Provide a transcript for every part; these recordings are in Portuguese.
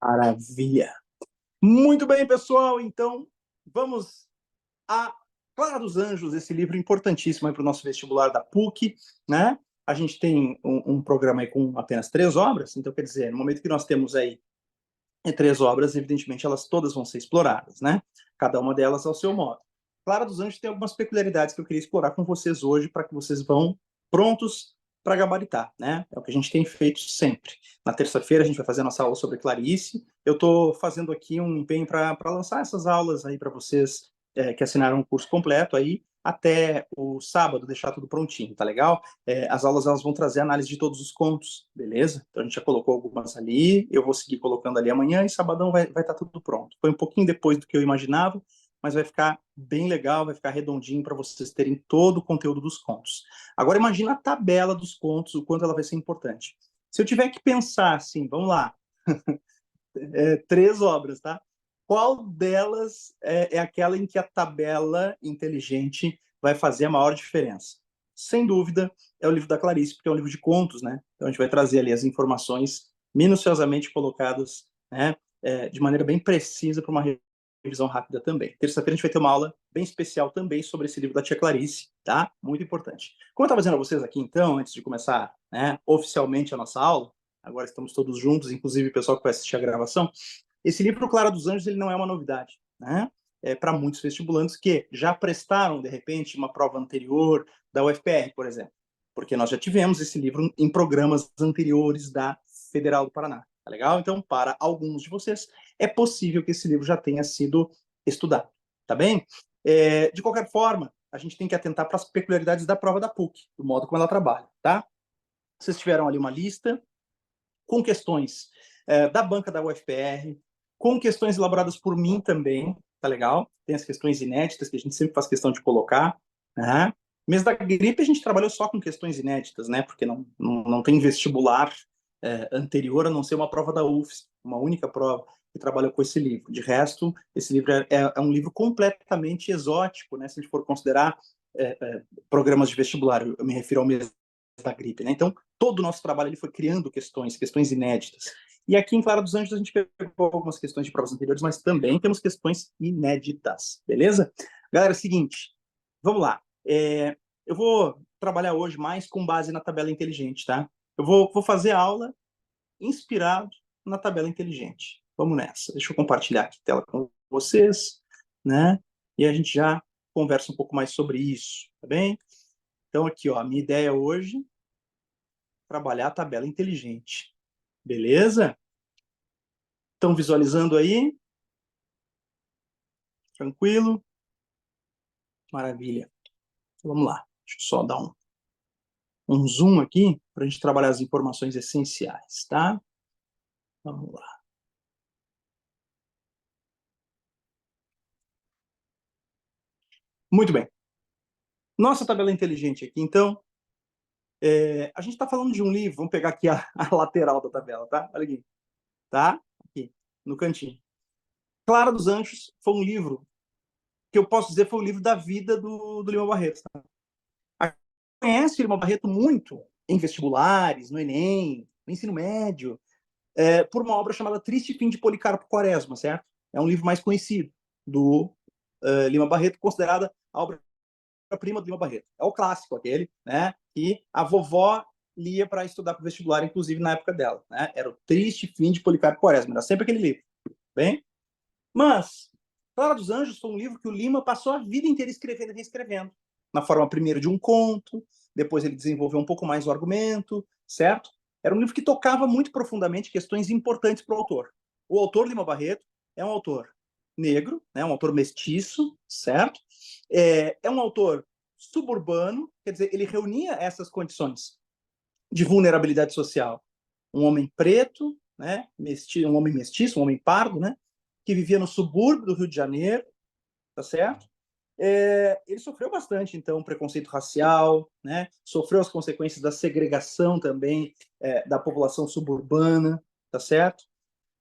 Maravilha. Muito bem, pessoal. Então, vamos a Clara dos Anjos, esse livro importantíssimo para o nosso vestibular da PUC, né? A gente tem um programa aí com apenas 3 obras, então, quer dizer, no momento que nós temos aí 3 obras, evidentemente, elas todas vão ser exploradas, né? Cada uma delas ao seu modo. Clara dos Anjos tem algumas peculiaridades que eu queria explorar com vocês hoje, para que vocês vão prontos para gabaritar, né? É o que a gente tem feito sempre. Na terça-feira a gente vai fazer a nossa aula sobre Clarice. Eu estou fazendo aqui um empenho para lançar essas aulas aí para vocês que assinaram um curso completo aí até o sábado, deixar tudo prontinho, tá legal? As aulas elas vão trazer análise de todos os contos, beleza? Então a gente já colocou algumas ali, eu vou seguir colocando ali amanhã e sabadão vai estar tudo pronto. Foi um pouquinho depois do que eu imaginava, mas vai ficar bem legal, vai ficar redondinho para vocês terem todo o conteúdo dos contos. Agora imagina a tabela dos contos, o quanto ela vai ser importante. Se eu tiver que pensar assim, vamos lá, 3 obras, tá? Qual delas é aquela em que a tabela inteligente vai fazer a maior diferença? Sem dúvida, é o livro da Clarice, porque é um livro de contos, né? Então a gente vai trazer ali as informações minuciosamente colocadas, né? De maneira bem precisa para uma revisão rápida também. Terça-feira a gente vai ter uma aula bem especial também sobre esse livro da tia Clarice, tá? Muito importante. Como eu estava dizendo a vocês aqui, então, antes de começar, né, oficialmente a nossa aula, agora estamos todos juntos, inclusive o pessoal que vai assistir a gravação, esse livro, Clara dos Anjos, ele não é uma novidade, né? Para muitos vestibulantes que já prestaram, de repente, uma prova anterior da UFPR, por exemplo, porque nós já tivemos esse livro em programas anteriores da Federal do Paraná, tá legal? Então, para alguns de vocês, é possível que esse livro já tenha sido estudado, tá bem? De qualquer forma, a gente tem que atentar para as peculiaridades da prova da PUC, do modo como ela trabalha, tá? Vocês tiveram ali uma lista com questões da banca da UFPR, com questões elaboradas por mim também, tá legal? Tem as questões inéditas que a gente sempre faz questão de colocar. Né? Mês da gripe a gente trabalhou só com questões inéditas, né? Porque não tem vestibular anterior a não ser uma prova da UFSC, uma única prova que trabalha com esse livro. De resto, esse livro é um livro completamente exótico, né? Se a gente for considerar programas de vestibular, eu me refiro ao mês da gripe, né? Então, todo o nosso trabalho ele foi criando questões inéditas. E aqui em Clara dos Anjos a gente pegou algumas questões de provas anteriores, mas também temos questões inéditas, beleza? Galera, é o seguinte, vamos lá. Eu vou trabalhar hoje mais com base na tabela inteligente, tá? Eu vou fazer a aula inspirado na tabela inteligente. Vamos nessa. Deixa eu compartilhar aqui a tela com vocês, né? E a gente já conversa um pouco mais sobre isso, tá bem? Então aqui, ó, a minha ideia hoje trabalhar a tabela inteligente. Beleza? Estão visualizando aí? Tranquilo? Maravilha. Vamos lá. Deixa eu só dar um zoom aqui para a gente trabalhar as informações essenciais, tá? Vamos lá. Muito bem. Nossa tabela inteligente aqui, então, a gente está falando de um livro, vamos pegar aqui a lateral da tabela, tá? Olha aqui. Tá? Aqui, no cantinho. Clara dos Anjos foi um livro que eu posso dizer foi o livro da vida do Lima Barreto. Tá? Conhece o Lima Barreto muito em vestibulares, no Enem, no ensino médio, por uma obra chamada Triste Fim de Policarpo Quaresma, certo? É um livro mais conhecido do Lima Barreto, considerada a obra-prima do Lima Barreto. É o clássico aquele, né? Que a vovó lia para estudar para o vestibular, inclusive na época dela. Né? Era o Triste Fim de Policarpo Quaresma, era sempre aquele livro. Bem? Mas Clara dos Anjos foi um livro que o Lima passou a vida inteira escrevendo e reescrevendo. Na forma primeiro de um conto, depois ele desenvolveu um pouco mais o argumento, certo? Era um livro que tocava muito profundamente questões importantes para o autor. O autor Lima Barreto é um autor negro, né, um autor mestiço, certo? É um autor suburbano, quer dizer, ele reunia essas condições de vulnerabilidade social. Um homem preto, né, um homem mestiço, um homem pardo, né, que vivia no subúrbio do Rio de Janeiro, tá certo? Ele sofreu bastante, então, preconceito racial, né? Sofreu as consequências da segregação também da população suburbana, tá certo?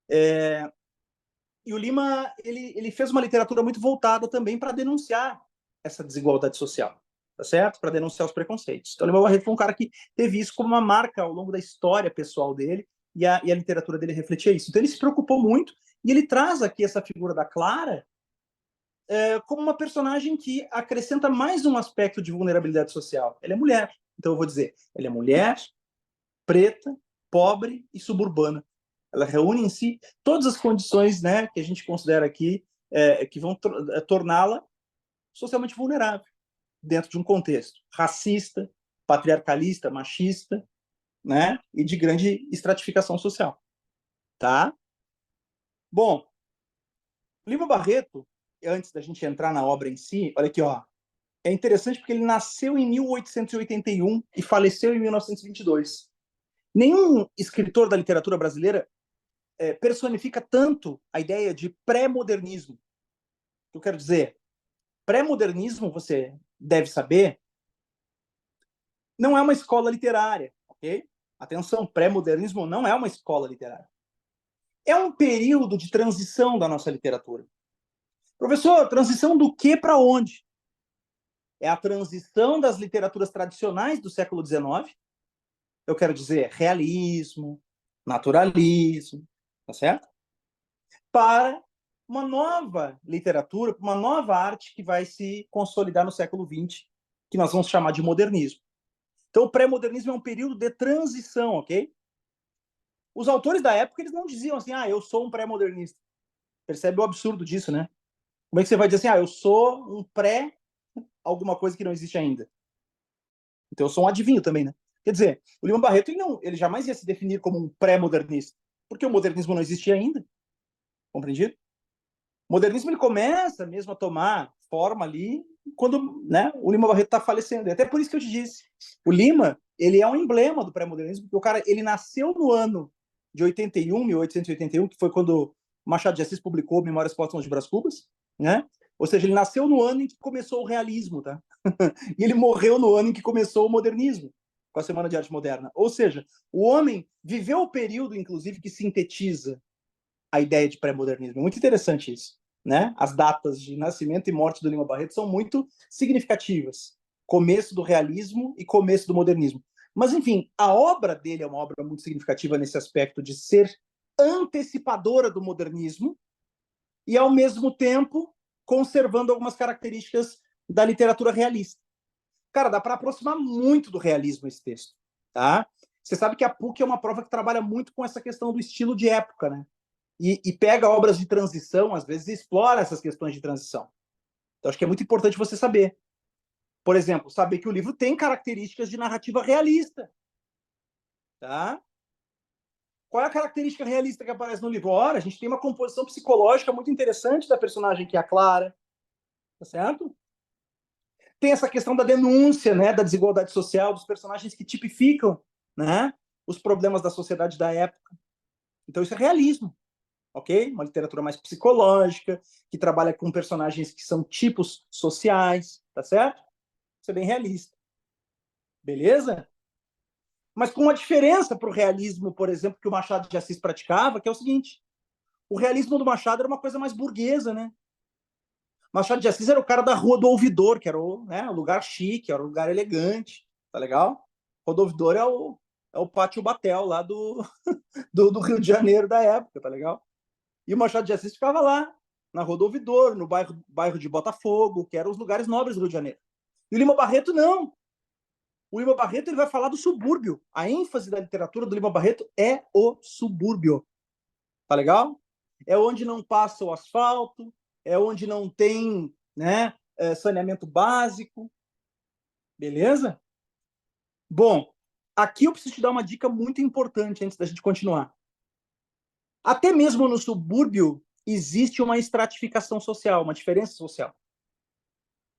E o Lima, ele fez uma literatura muito voltada também para denunciar essa desigualdade social, tá certo? Para denunciar os preconceitos. Então, o Lima Barreto foi um cara que teve isso como uma marca ao longo da história pessoal dele e a literatura dele refletia isso. Então ele se preocupou muito, e ele traz aqui essa figura da Clara como uma personagem que acrescenta mais um aspecto de vulnerabilidade social. Ela é mulher, então eu vou dizer, ela é mulher, preta, pobre e suburbana. Ela reúne em si todas as condições, né, que a gente considera aqui que vão torná-la socialmente vulnerável dentro de um contexto racista, patriarcalista, machista, né, e de grande estratificação social, tá? Bom, Lima Barreto, antes da gente entrar na obra em si, olha aqui, ó, é interessante porque ele nasceu em 1881 e faleceu em 1922. Nenhum escritor da literatura brasileira personifica tanto a ideia de pré-modernismo. Eu quero dizer, pré-modernismo, você deve saber, não é uma escola literária, ok? Atenção, pré-modernismo não é uma escola literária. É um período de transição da nossa literatura. Professor, transição do que para onde? É a transição das literaturas tradicionais do século XIX, eu quero dizer, realismo, naturalismo, tá certo? Para uma nova literatura, uma nova arte que vai se consolidar no século XX, que nós vamos chamar de modernismo. Então, o pré-modernismo é um período de transição, ok? Os autores da época, eles não diziam assim, eu sou um pré-modernista. Percebe o absurdo disso, né? Como é que você vai dizer assim, eu sou um pré alguma coisa que não existe ainda? Então, eu sou um adivinho também, né? Quer dizer, o Lima Barreto, ele jamais ia se definir como um pré-modernista, porque o modernismo não existia ainda, compreendido? O modernismo, ele começa mesmo a tomar forma ali quando, né, o Lima Barreto está falecendo. E até por isso que eu te disse, o Lima, ele é um emblema do pré-modernismo, porque o cara, ele nasceu no ano de 81, 1881, que foi quando Machado de Assis publicou Memórias Póstumas de Brás Cubas, né? Ou seja, ele nasceu no ano em que começou o realismo, tá? E ele morreu no ano em que começou o modernismo, com a Semana de Arte Moderna. Ou seja, o homem viveu o período, inclusive, que sintetiza a ideia de pré-modernismo. É muito interessante isso, né? As datas de nascimento e morte do Lima Barreto são muito significativas. Começo do realismo e começo do modernismo. Mas, enfim, a obra dele é uma obra muito significativa nesse aspecto de ser antecipadora do modernismo e, ao mesmo tempo, conservando algumas características da literatura realista. Cara, dá para aproximar muito do realismo esse texto, tá? Você sabe que a PUC é uma prova que trabalha muito com essa questão do estilo de época, né? E pega obras de transição, às vezes, e explora essas questões de transição. Então, acho que é muito importante você saber. Por exemplo, saber que o livro tem características de narrativa realista. Tá? Qual é a característica realista que aparece no livro? Ora, a gente tem uma composição psicológica muito interessante da personagem que é a Clara. Tá certo? Tem essa questão da denúncia, né, da desigualdade social, dos personagens que tipificam, né, os problemas da sociedade da época. Então, isso é realismo. Ok? Uma literatura mais psicológica, que trabalha com personagens que são tipos sociais, tá certo? Isso é bem realista. Beleza? Mas com uma diferença para o realismo, por exemplo, que o Machado de Assis praticava, que é o seguinte: o realismo do Machado era uma coisa mais burguesa, né? Machado de Assis era o cara da Rua do Ouvidor, que era o lugar chique, era o lugar elegante, tá legal? Rua do Ouvidor é o Pátio Batel lá do Rio de Janeiro da época, tá legal? E o Machado de Assis ficava lá, na Rua do Ouvidor, no bairro de Botafogo, que eram os lugares nobres do Rio de Janeiro. E o Lima Barreto não. O Lima Barreto ele vai falar do subúrbio. A ênfase da literatura do Lima Barreto é o subúrbio. Tá legal? É onde não passa o asfalto, é onde não tem, né, saneamento básico. Beleza? Bom, aqui eu preciso te dar uma dica muito importante antes da gente continuar. Até mesmo no subúrbio existe uma estratificação social, uma diferença social.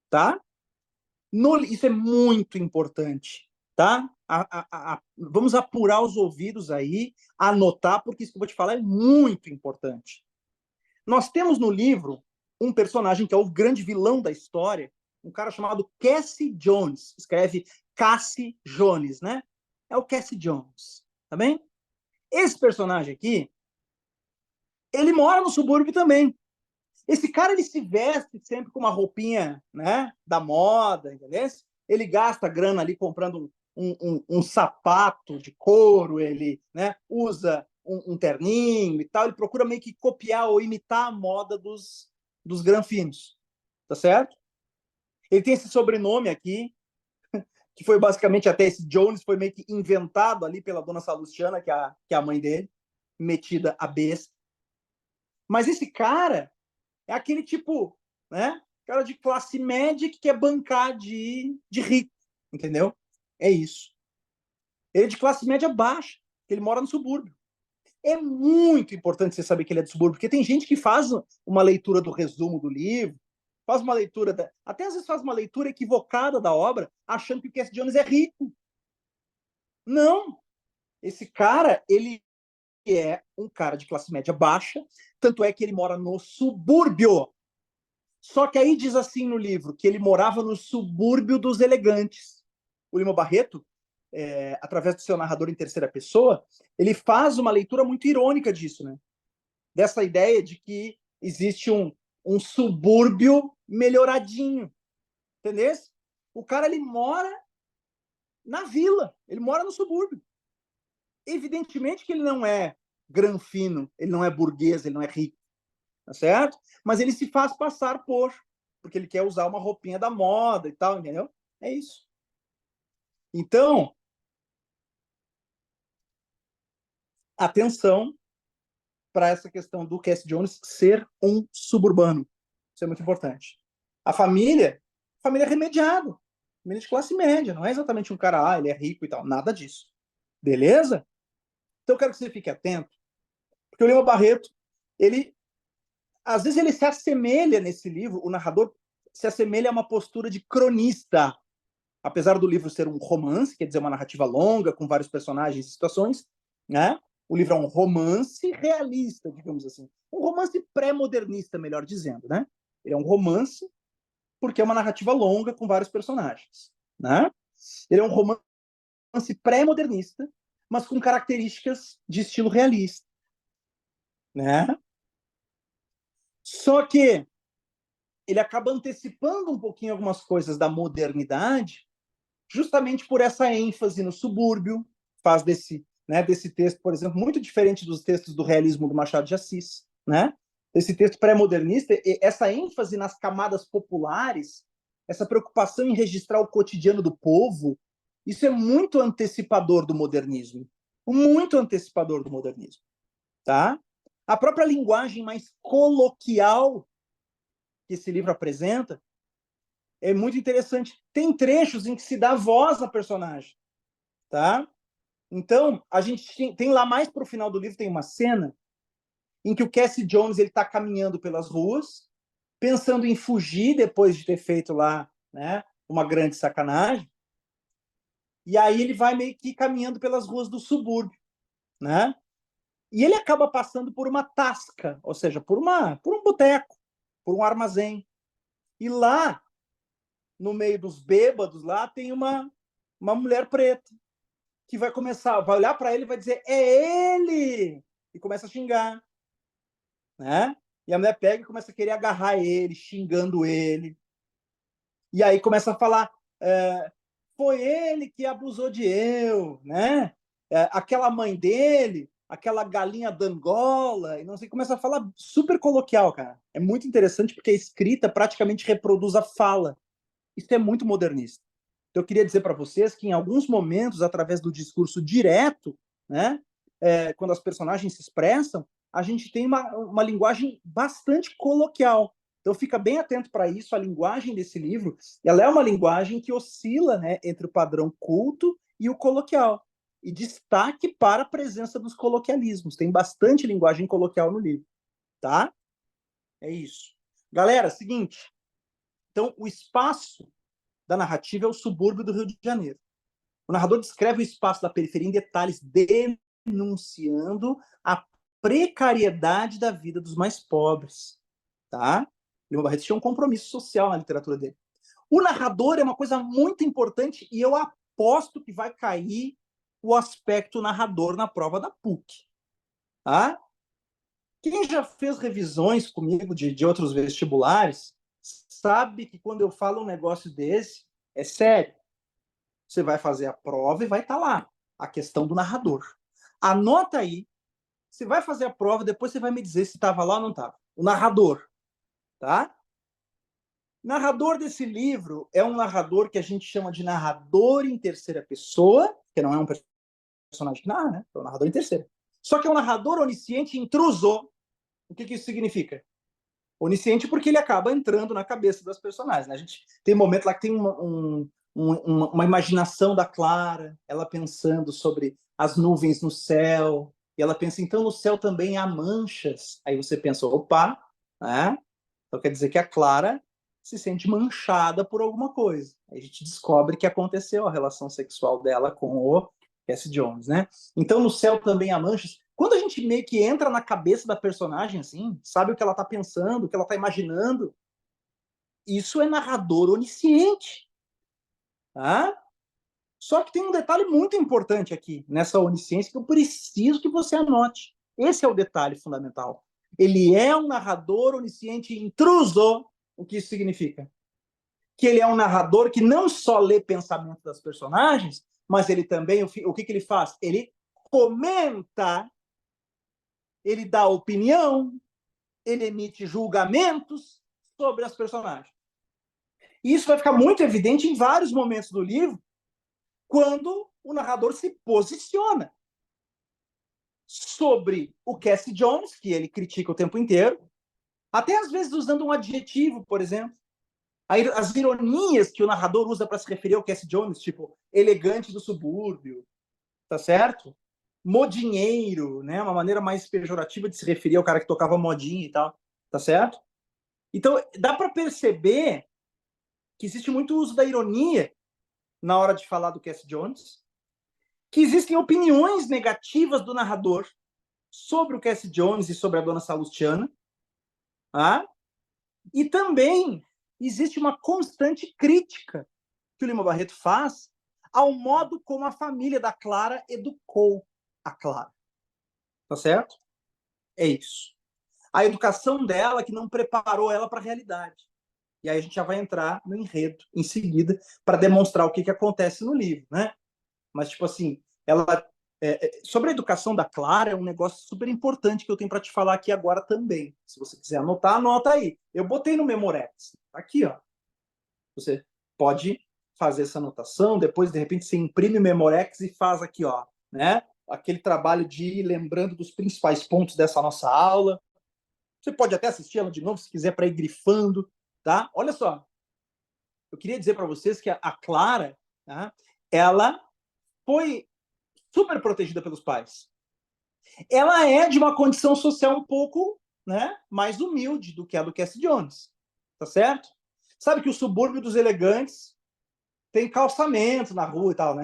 Tá? Isso é muito importante, tá? Vamos apurar os ouvidos aí, anotar, porque isso que eu vou te falar é muito importante. Nós temos no livro um personagem que é o grande vilão da história, um cara chamado Cassie Jones. Escreve Cassie Jones, né? É o Cassie Jones, tá bem? Esse personagem aqui, ele mora no subúrbio também. Esse cara, ele se veste sempre com uma roupinha, né, da moda, entendeu? Ele gasta grana ali comprando um sapato de couro, ele, né, usa um terninho e tal, ele procura meio que copiar ou imitar a moda dos granfinos, tá certo? Ele tem esse sobrenome aqui, que foi basicamente até esse Jones, foi meio que inventado ali pela dona Salustiana, que é a mãe dele, metida a besta. Mas esse cara é aquele tipo, né? Cara de classe média que quer bancar de rico, entendeu? É isso. Ele é de classe média baixa, ele mora no subúrbio. É muito importante você saber que ele é de subúrbio, porque tem gente que faz uma leitura do resumo do livro, faz uma leitura, até às vezes faz uma leitura equivocada da obra, achando que o Cass Jones é rico. Não! Esse cara, ele é um cara de classe média baixa, tanto é que ele mora no subúrbio. Só que aí diz assim no livro, que ele morava no subúrbio dos elegantes. O Lima Barreto, através do seu narrador em terceira pessoa, ele faz uma leitura muito irônica disso, né? Dessa ideia de que existe um subúrbio melhoradinho, entendeu? O cara, ele mora na vila, ele mora no subúrbio. Evidentemente que ele não é granfino, ele não é burguês, ele não é rico, tá certo? Mas ele se faz passar por, porque ele quer usar uma roupinha da moda e tal, entendeu? É isso. Então, atenção para essa questão do Cass Jones ser um suburbano. Isso é muito importante. A família remediada, família de classe média, não é exatamente um cara, ele é rico e tal, nada disso. Beleza? Então eu quero que você fique atento, porque o Lima Barreto, ele, às vezes ele se assemelha nesse livro, o narrador se assemelha a uma postura de cronista, apesar do livro ser um romance, quer dizer, uma narrativa longa, com vários personagens e situações, né? O livro é um romance realista, digamos assim. Um romance pré-modernista, melhor dizendo, né? Ele é um romance porque é uma narrativa longa com vários personagens, né? Ele é um romance pré-modernista, mas com características de estilo realista, né? Só que ele acaba antecipando um pouquinho algumas coisas da modernidade, justamente por essa ênfase no subúrbio, faz desse texto, por exemplo, muito diferente dos textos do realismo do Machado de Assis, né? Esse texto pré-modernista, essa ênfase nas camadas populares, essa preocupação em registrar o cotidiano do povo, isso é muito antecipador do modernismo, muito antecipador do modernismo, tá? A própria linguagem mais coloquial que esse livro apresenta é muito interessante. Tem trechos em que se dá voz à personagem, tá? Então, a gente tem lá mais para o final do livro, tem uma cena em que o Cassie Jones ele está caminhando pelas ruas, pensando em fugir depois de ter feito lá, né, uma grande sacanagem. E aí ele vai meio que caminhando pelas ruas do subúrbio, né? E ele acaba passando por uma tasca, ou seja, por um boteco, por um armazém. E lá, no meio dos bêbados, lá tem uma mulher preta que vai olhar para ele e vai dizer, é ele! E começa a xingar, né? E a mulher pega e começa a querer agarrar ele, xingando ele. E aí começa a falar, foi ele que abusou de eu, né? Aquela mãe dele, aquela galinha d'Angola, e não sei, começa a falar super coloquial, cara. É muito interessante porque a escrita praticamente reproduz a fala. Isso é muito modernista. Então, eu queria dizer para vocês que, em alguns momentos, através do discurso direto, né, quando as personagens se expressam, a gente tem uma linguagem bastante coloquial. Então, fica bem atento para isso. A linguagem desse livro, ela é uma linguagem que oscila, né, entre o padrão culto e o coloquial. E destaque para a presença dos coloquialismos. Tem bastante linguagem coloquial no livro, tá? É isso. Galera, seguinte. Então, o espaço da narrativa é o subúrbio do Rio de Janeiro. O narrador descreve o espaço da periferia em detalhes, denunciando a precariedade da vida dos mais pobres. Tá? Lima Barreto tinha um compromisso social na literatura dele. O narrador é uma coisa muito importante e eu aposto que vai cair o aspecto narrador na prova da PUC. Tá? Quem já fez revisões comigo de outros vestibulares sabe que quando eu falo um negócio desse, é sério. Você vai fazer a prova e vai estar lá a questão do narrador. Anota aí Você vai fazer a prova, depois você vai me dizer se estava lá ou não estava. O narrador, tá? Narrador desse livro é um narrador que a gente chama de narrador em terceira pessoa, que não é um personagem que narra, né? É um narrador em terceira. Só que é um narrador onisciente intruso. O que isso significa? Onisciente porque ele acaba entrando na cabeça das personagens, né? A gente tem um momento lá que tem uma imaginação da Clara, ela pensando sobre as nuvens no céu, e ela pensa, então no céu também há manchas. Aí você pensa, opa, né? Então quer dizer que a Clara se sente manchada por alguma coisa. Aí a gente descobre que aconteceu a relação sexual dela com o Cassie Jones, né? Então no céu também há manchas. Quando a gente meio que entra na cabeça da personagem, assim, sabe o que ela tá pensando, o que ela tá imaginando, isso é narrador onisciente, tá? Só que tem um detalhe muito importante aqui, nessa onisciência, que eu preciso que você anote. Esse é o detalhe fundamental. Ele é um narrador onisciente intruso. O que isso significa? Que ele é um narrador que não só lê pensamento das personagens, mas ele também, o que ele faz? Ele comenta, ele dá opinião, ele emite julgamentos sobre as personagens. E isso vai ficar muito evidente em vários momentos do livro, quando o narrador se posiciona sobre o Cassie Jones, que ele critica o tempo inteiro, até às vezes usando um adjetivo, por exemplo. As ironias que o narrador usa para se referir ao Cassie Jones, tipo elegante do subúrbio, tá certo? Modinheiro, né? Uma maneira mais pejorativa de se referir ao cara que tocava modinha e tal, tá certo? Então, dá para perceber que existe muito uso da ironia na hora de falar do Cassie Jones, que existem opiniões negativas do narrador sobre o Cassie Jones e sobre a dona Salustiana, tá? E também existe uma constante crítica que o Lima Barreto faz ao modo como a família da Clara educou a Clara. Tá certo? É isso. A educação dela que não preparou ela para a realidade. E aí a gente já vai entrar no enredo em seguida para demonstrar o que acontece no livro, né? Mas, tipo assim, ela sobre a educação da Clara é um negócio super importante que eu tenho para te falar aqui agora também. Se você quiser anotar, anota aí. Eu botei no Memorex. Aqui, ó. Você pode fazer essa anotação, depois, de repente, você imprime o Memorex e faz aqui, ó, né? Aquele trabalho de ir lembrando dos principais pontos dessa nossa aula. Você pode até assistir ela de novo, se quiser, para ir grifando, tá? Olha só. Eu queria dizer para vocês que a Clara, tá? Ela foi super protegida pelos pais. Ela é de uma condição social um pouco, né, mais humilde do que a do Cassie Jones, tá certo? Sabe que o subúrbio dos elegantes tem calçamento na rua e tal, né?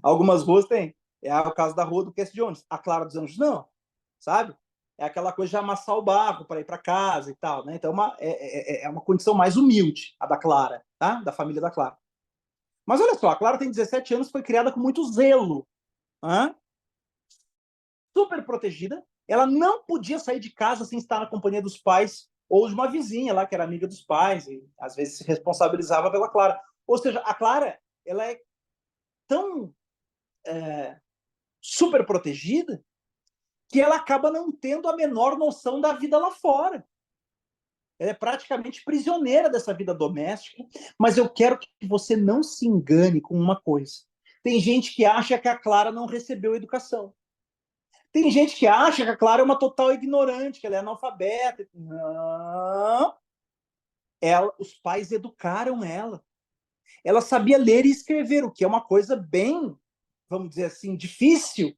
Algumas ruas tem. É o caso da rua do Cassie Jones. A Clara dos Anjos não, sabe? É aquela coisa de amassar o barro para ir para casa e tal, né? Então é uma condição mais humilde, a da Clara, tá? Da família da Clara. Mas olha só, a Clara tem 17 anos, foi criada com muito zelo, hein? Super protegida. Ela não podia sair de casa sem estar na companhia dos pais ou de uma vizinha lá que era amiga dos pais e às vezes se responsabilizava pela Clara. Ou seja, a Clara, ela é tão super protegida que ela acaba não tendo a menor noção da vida lá fora. Ela é praticamente prisioneira dessa vida doméstica, mas eu quero que você não se engane com uma coisa. Tem gente que acha que a Clara não recebeu educação. Tem gente que acha que a Clara é uma total ignorante, que ela é analfabeta. Não. Os pais educaram ela. Ela sabia ler e escrever, o que é uma coisa bem, vamos dizer assim, difícil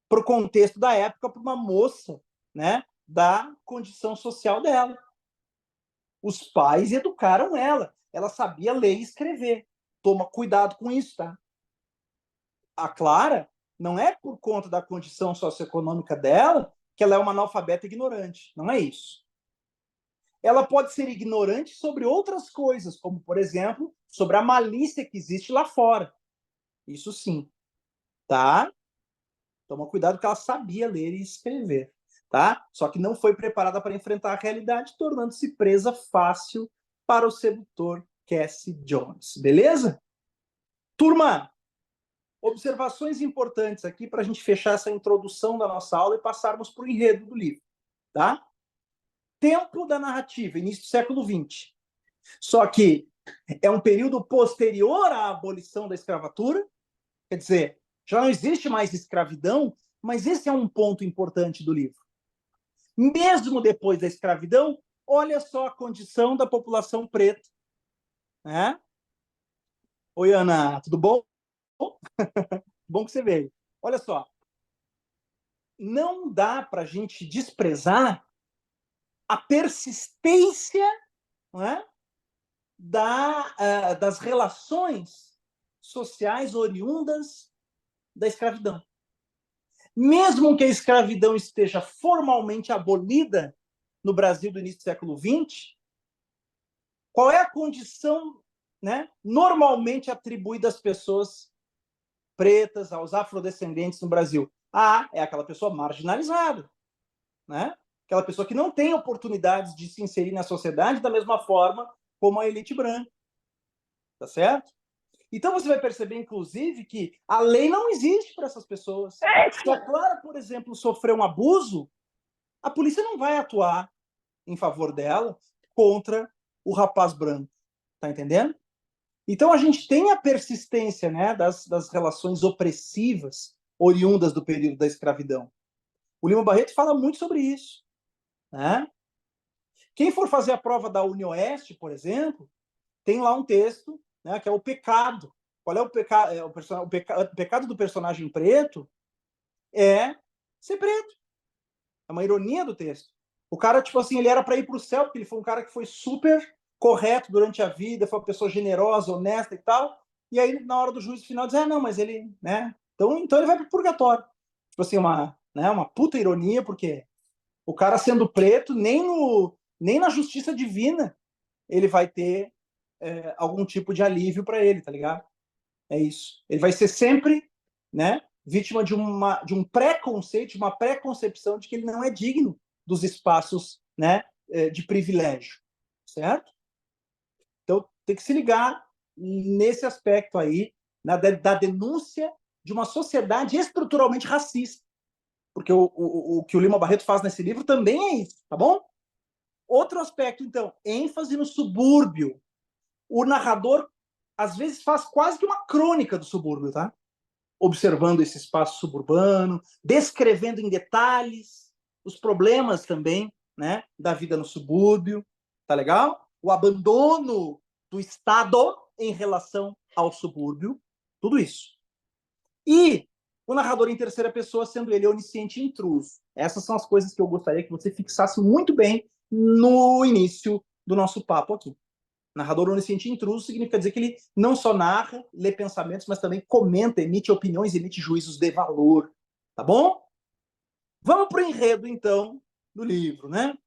para o contexto da época, para uma moça, né, da condição social dela. Os pais educaram ela. Ela sabia ler e escrever. Toma cuidado com isso, tá? A Clara não é por conta da condição socioeconômica dela que ela é uma analfabeta ignorante. Não é isso. Ela pode ser ignorante sobre outras coisas, como, por exemplo, sobre a malícia que existe lá fora. Isso sim, tá? Toma cuidado que ela sabia ler e escrever, tá? Só que não foi preparada para enfrentar a realidade, tornando-se presa fácil para o sedutor Cassie Jones. Beleza? Turma, observações importantes aqui para a gente fechar essa introdução da nossa aula e passarmos para o enredo do livro, tá? Tempo da narrativa, início do século XX. Só que é um período posterior à abolição da escravatura, quer dizer, já não existe mais escravidão, mas esse é um ponto importante do livro. Mesmo depois da escravidão, olha só a condição da população preta. Né? Oi, Ana, tudo bom? Bom que você veio. Olha só, não dá para a gente desprezar a persistência, né, das relações sociais oriundas da escravidão. Mesmo que a escravidão esteja formalmente abolida no Brasil do início do século XX, qual é a condição, né, normalmente atribuída às pessoas pretas, aos afrodescendentes no Brasil? É aquela pessoa marginalizada, né? Aquela pessoa que não tem oportunidades de se inserir na sociedade da mesma forma como a elite branca, tá certo? Então você vai perceber, inclusive, que a lei não existe para essas pessoas. Se a Clara, por exemplo, sofreu um abuso, a polícia não vai atuar em favor dela contra o rapaz branco, tá entendendo? Então a gente tem a persistência, né, das relações opressivas oriundas do período da escravidão. O Lima Barreto fala muito sobre isso, né? Quem for fazer a prova da UniOeste, por exemplo, tem lá um texto, né, que é o pecado. Qual é o pecado? O pecado do personagem preto é ser preto. É uma ironia do texto. O cara, tipo assim, ele era para ir para o céu, porque ele foi um cara que foi super correto durante a vida, foi uma pessoa generosa, honesta e tal. E aí, na hora do juízo final, diz, não, mas ele, né? Então ele vai para o purgatório. Tipo assim, uma puta ironia, porque o cara sendo preto, nem na justiça divina ele vai ter algum tipo de alívio para ele, tá ligado? É isso. Ele vai ser sempre, né, vítima de um preconceito, de uma preconcepção de que ele não é digno dos espaços, né, de privilégio, certo? Então tem que se ligar nesse aspecto aí, né, da denúncia de uma sociedade estruturalmente racista, porque o que o Lima Barreto faz nesse livro também é isso, tá bom? Outro aspecto, então, ênfase no subúrbio. O narrador, às vezes, faz quase que uma crônica do subúrbio, tá? Observando esse espaço suburbano, descrevendo em detalhes os problemas também, né, da vida no subúrbio, tá legal? O abandono do Estado em relação ao subúrbio, tudo isso. E o narrador em terceira pessoa, sendo ele onisciente e intruso. Essas são as coisas que eu gostaria que você fixasse muito bem no início do nosso papo aqui. Narrador onisciente e intruso significa dizer que ele não só narra, lê pensamentos, mas também comenta, emite opiniões, emite juízos de valor. Tá bom? Vamos para o enredo, então, do livro, né?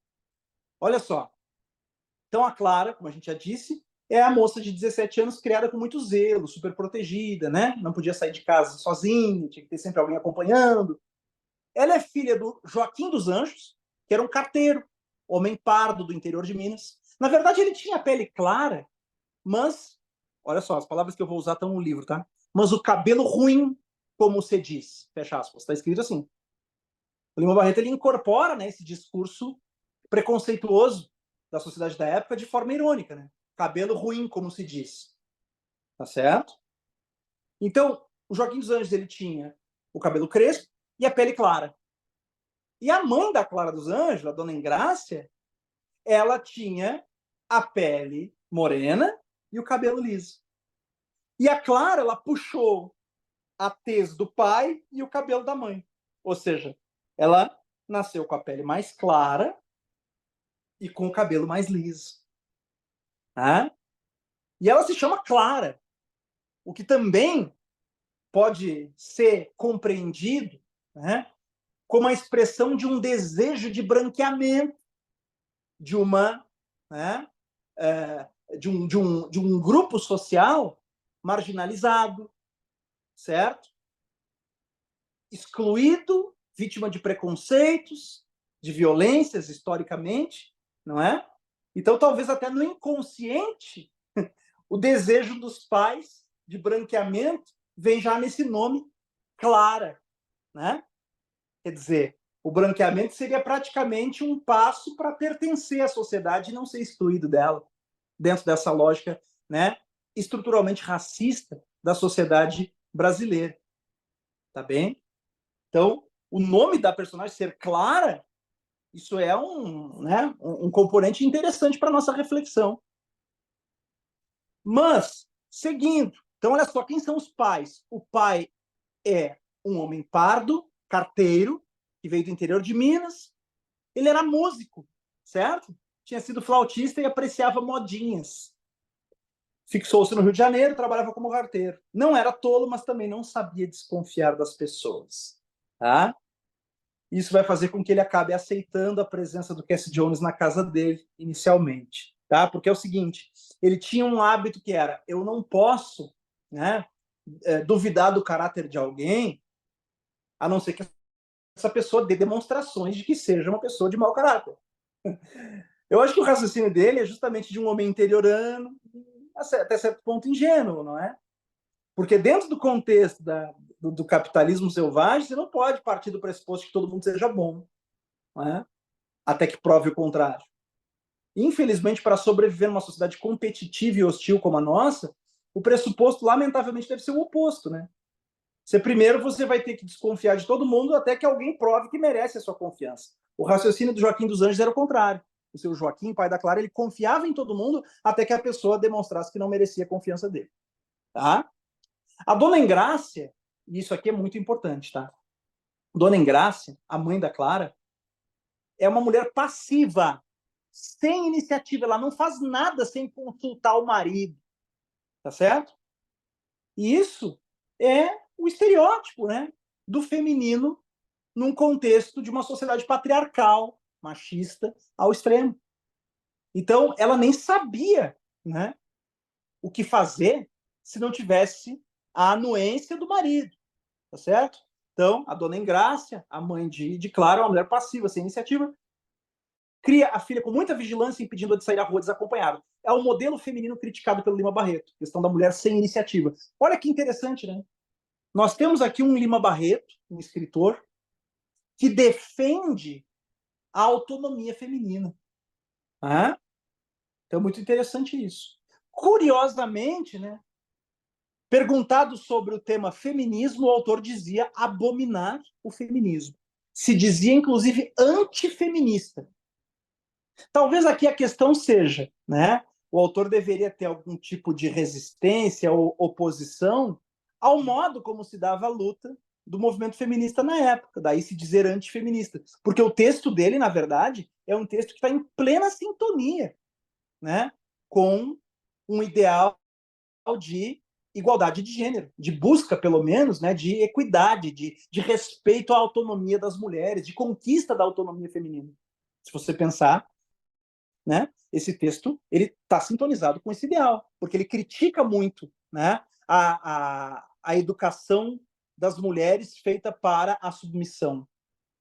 Olha só. Então, a Clara, como a gente já disse, é a moça de 17 anos criada com muito zelo, super protegida, né? Não podia sair de casa sozinha, tinha que ter sempre alguém acompanhando. Ela é filha do Joaquim dos Anjos, que era um carteiro, homem pardo do interior de Minas. Na verdade, ele tinha a pele clara, mas, olha só, as palavras que eu vou usar estão no livro, tá? Mas o cabelo ruim, como você diz, fecha aspas, está escrito assim. O Lima Barreto, ele incorpora, né, esse discurso preconceituoso da sociedade da época de forma irônica, né? Cabelo ruim, como se diz. Tá certo? Então, o Joaquim dos Anjos, ele tinha o cabelo crespo e a pele clara. E a mãe da Clara dos Anjos, a dona Engrácia, ela tinha a pele morena e o cabelo liso. E a Clara, ela puxou a tez do pai e o cabelo da mãe. Ou seja, ela nasceu com a pele mais clara e com o cabelo mais liso. Tá? E ela se chama Clara, o que também pode ser compreendido, né, como a expressão de um desejo de branqueamento de uma, né, de um grupo social marginalizado, certo? Excluído, vítima de preconceitos, de violências historicamente, não é? Então, talvez até no inconsciente, o desejo dos pais de branqueamento vem já nesse nome Clara, né? Quer dizer, o branqueamento seria praticamente um passo para pertencer à sociedade e não ser excluído dela, dentro dessa lógica, né, estruturalmente racista da sociedade brasileira. Tá bem? Então, o nome da personagem ser Clara, isso é um componente interessante para nossa reflexão. Mas, seguindo, então olha só, quem são os pais? O pai é um homem pardo, carteiro, que veio do interior de Minas. Ele era músico, certo? Tinha sido flautista e apreciava modinhas. Fixou-se no Rio de Janeiro, trabalhava como carteiro. Não era tolo, mas também não sabia desconfiar das pessoas. Tá? Isso vai fazer com que ele acabe aceitando a presença do Cassie Jones na casa dele, inicialmente. Tá? Porque é o seguinte, ele tinha um hábito que era, eu não posso, né, duvidar do caráter de alguém, a não ser que essa pessoa dê demonstrações de que seja uma pessoa de mau caráter. Eu acho que o raciocínio dele é justamente de um homem interiorano, até certo ponto ingênuo, não é? Porque dentro do contexto do capitalismo selvagem, você não pode partir do pressuposto que todo mundo seja bom, não é? Até que prove o contrário. Infelizmente, para sobreviver numa sociedade competitiva e hostil como a nossa, o pressuposto, lamentavelmente, deve ser o oposto, né? Primeiro você vai ter que desconfiar de todo mundo até que alguém prove que merece a sua confiança. O raciocínio do Joaquim dos Anjos era o contrário. O seu Joaquim, pai da Clara, ele confiava em todo mundo até que a pessoa demonstrasse que não merecia a confiança dele. Tá? A dona Engrácia, e isso aqui é muito importante, tá? Dona Engrácia, a mãe da Clara, é uma mulher passiva, sem iniciativa. Ela não faz nada sem consultar o marido. Tá certo? E isso é o estereótipo, né, do feminino num contexto de uma sociedade patriarcal, machista, ao extremo. Então, ela nem sabia, né, o que fazer se não tivesse a anuência do marido, tá certo? Então, a dona Engrácia, a mãe de Clara, é uma mulher passiva, sem iniciativa, cria a filha com muita vigilância, impedindo-a de sair à rua desacompanhada. É o modelo feminino criticado pelo Lima Barreto, questão da mulher sem iniciativa. Olha que interessante, né? Nós temos aqui um Lima Barreto, um escritor, que defende a autonomia feminina. Ah? Então, é muito interessante isso. Curiosamente, né, perguntado sobre o tema feminismo, o autor dizia abominar o feminismo. Se dizia, inclusive, antifeminista. Talvez aqui a questão seja, né, o autor deveria ter algum tipo de resistência ou oposição ao modo como se dava a luta do movimento feminista na época, daí se dizer antifeminista. Porque o texto dele, na verdade, é um texto que está em plena sintonia, né, com um ideal de igualdade de gênero, de busca, pelo menos, né, de equidade, de respeito à autonomia das mulheres, de conquista da autonomia feminina. Se você pensar, né, esse texto ele está sintonizado com esse ideal, porque ele critica muito, né, a educação das mulheres feita para a submissão.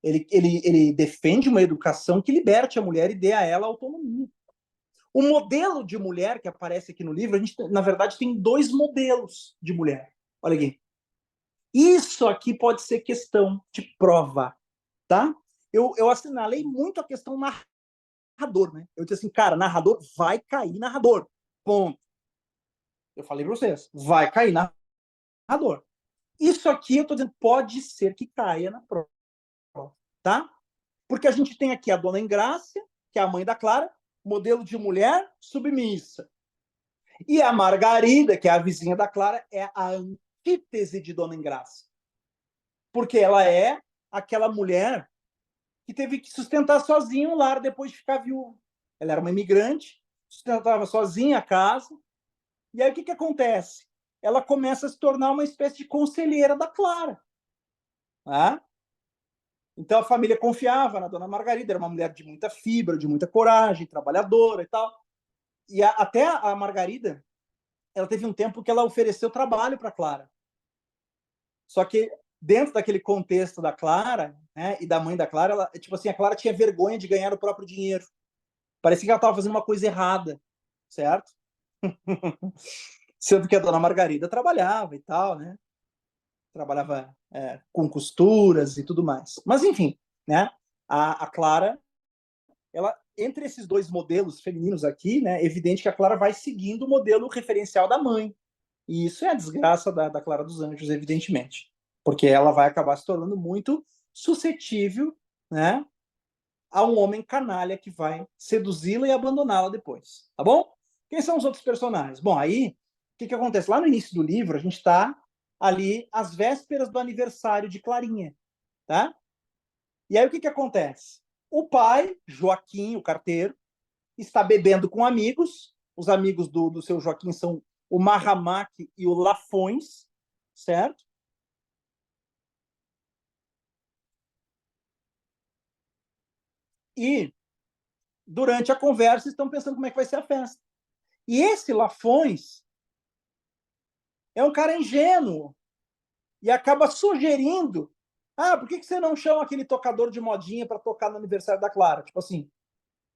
Ele defende uma educação que liberte a mulher e dê a ela autonomia. O modelo de mulher que aparece aqui no livro, a gente, na verdade, tem dois modelos de mulher. Olha aqui. Isso aqui pode ser questão de prova, tá? Eu assinalei muito a questão narrador, né? Eu disse assim, cara, narrador vai cair narrador. Ponto. Eu falei para vocês, vai cair narrador. Isso aqui eu tô dizendo, pode ser que caia na prova, tá? Porque a gente tem aqui a dona Engrácia, que é a mãe da Clara, modelo de mulher submissa. E a Margarida, que é a vizinha da Clara, é a antítese de dona Engrácia. Porque ela é aquela mulher que teve que sustentar sozinha um lar depois de ficar viúva. Ela era uma imigrante, sustentava sozinha a casa. E aí o que acontece? Ela começa a se tornar uma espécie de conselheira da Clara. Tá? Então a família confiava na dona Margarida, era uma mulher de muita fibra, de muita coragem, trabalhadora e tal. E até a Margarida, ela teve um tempo que ela ofereceu trabalho para Clara. Só que dentro daquele contexto da Clara, né, e da mãe da Clara, ela, tipo assim, a Clara tinha vergonha de ganhar o próprio dinheiro. Parecia que ela estava fazendo uma coisa errada, certo? Sendo que a dona Margarida trabalhava e tal, né? trabalhava com costuras e tudo mais. Mas, enfim, né? A Clara, ela, entre esses dois modelos femininos aqui, né, é evidente que a Clara vai seguindo o modelo referencial da mãe. E isso é a desgraça da Clara dos Anjos, evidentemente. Porque ela vai acabar se tornando muito suscetível, né, a um homem canalha que vai seduzi-la e abandoná-la depois. Tá bom? Quem são os outros personagens? Bom, aí, o que acontece? Lá no início do livro, a gente está ali às vésperas do aniversário de Clarinha, tá? E aí, o que acontece? O pai, Joaquim, o carteiro, está bebendo com amigos. Os amigos do seu Joaquim são o Marramaque e o Lafões, certo? E durante a conversa estão pensando como é que vai ser a festa. E esse Lafões é um cara ingênuo e acaba sugerindo: ah, por que você não chama aquele tocador de modinha para tocar no aniversário da Clara? Tipo assim,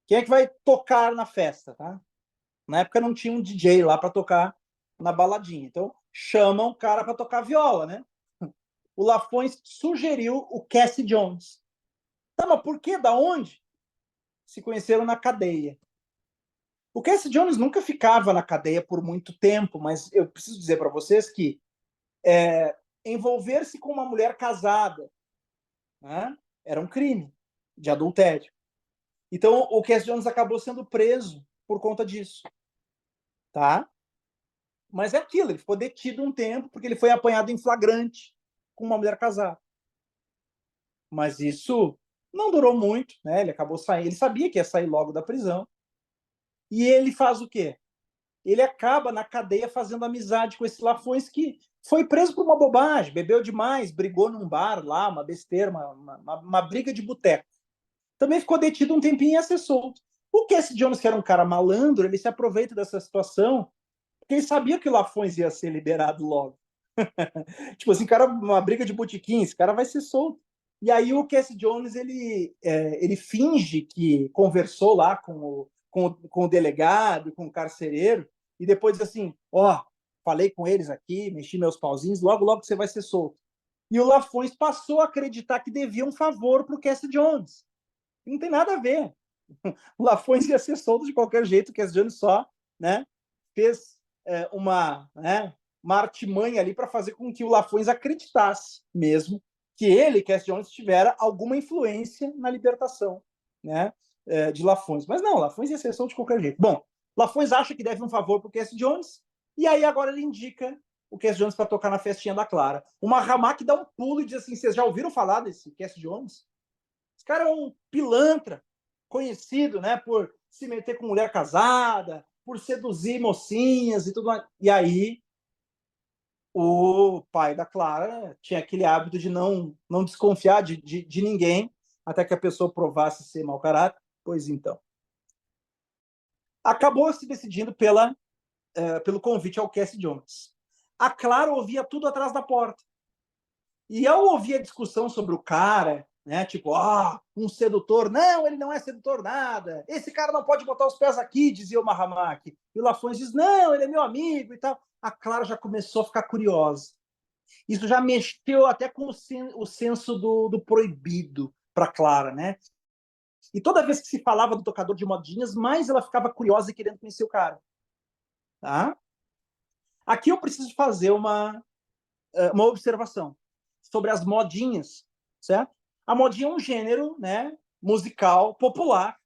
quem é que vai tocar na festa, tá? Na época não tinha um DJ lá para tocar na baladinha. Então, chama um cara para tocar viola, né? O Lafões sugeriu o Cassie Jones. Tá, mas por que? Da onde? Se conheceram na cadeia. O Cassie Jones nunca ficava na cadeia por muito tempo, mas eu preciso dizer para vocês que envolver-se com uma mulher casada, né, era um crime de adultério. Então, o Cassie Jones acabou sendo preso por conta disso. Tá? Mas é aquilo, ele ficou detido um tempo porque ele foi apanhado em flagrante com uma mulher casada. Mas isso não durou muito, né? Ele acabou saindo, ele sabia que ia sair logo da prisão. E ele faz o quê? Ele acaba na cadeia fazendo amizade com esse Lafões que foi preso por uma bobagem, bebeu demais, brigou num bar lá, uma besteira, uma briga de boteco. Também ficou detido um tempinho e ia ser solto. O Cassie Jones, que era um cara malandro, ele se aproveita dessa situação, porque ele sabia que o Lafões ia ser liberado logo. Tipo assim, cara, uma briga de botequim, esse cara vai ser solto. E aí o Cassie Jones, ele finge que conversou lá com o delegado, com o carcereiro, e depois diz assim, ó, oh, falei com eles aqui, mexi meus pauzinhos, logo, logo você vai ser solto. E o Lafões passou a acreditar que devia um favor pro Cassie Jones. Não tem nada a ver. O Lafões ia ser solto de qualquer jeito, o Cassie Jones só, né, fez uma artimanha ali para fazer com que o Lafões acreditasse mesmo que ele, Cassie Jones, tivera alguma influência na libertação, né, de Lafões. Mas não, Lafões ia ser solto de qualquer jeito. Bom, Lafões acha que deve um favor para o Cassie Jones, e aí agora ele indica o Cassie Jones para tocar na festinha da Clara. O Marramaque dá um pulo e diz assim, vocês já ouviram falar desse Cassie Jones? Esse cara é um pilantra, conhecido, né, por se meter com mulher casada, por seduzir mocinhas e tudo mais. E aí o pai da Clara tinha aquele hábito de não desconfiar de ninguém até que a pessoa provasse ser mau caráter. Pois então. Acabou se decidindo pelo convite ao Cassie Jones. A Clara ouvia tudo atrás da porta. E ao ouvir a discussão sobre o cara, né, tipo, um sedutor, não, ele não é sedutor nada, esse cara não pode botar os pés aqui, dizia o Marramaque. E o Lafões diz, não, ele é meu amigo e tal. A Clara já começou a ficar curiosa. Isso já mexeu até com o senso do proibido para Clara, né? E toda vez que se falava do tocador de modinhas, mais ela ficava curiosa e querendo conhecer o cara. Tá? Aqui eu preciso fazer uma observação sobre as modinhas, certo? A modinha é um gênero, né, musical popular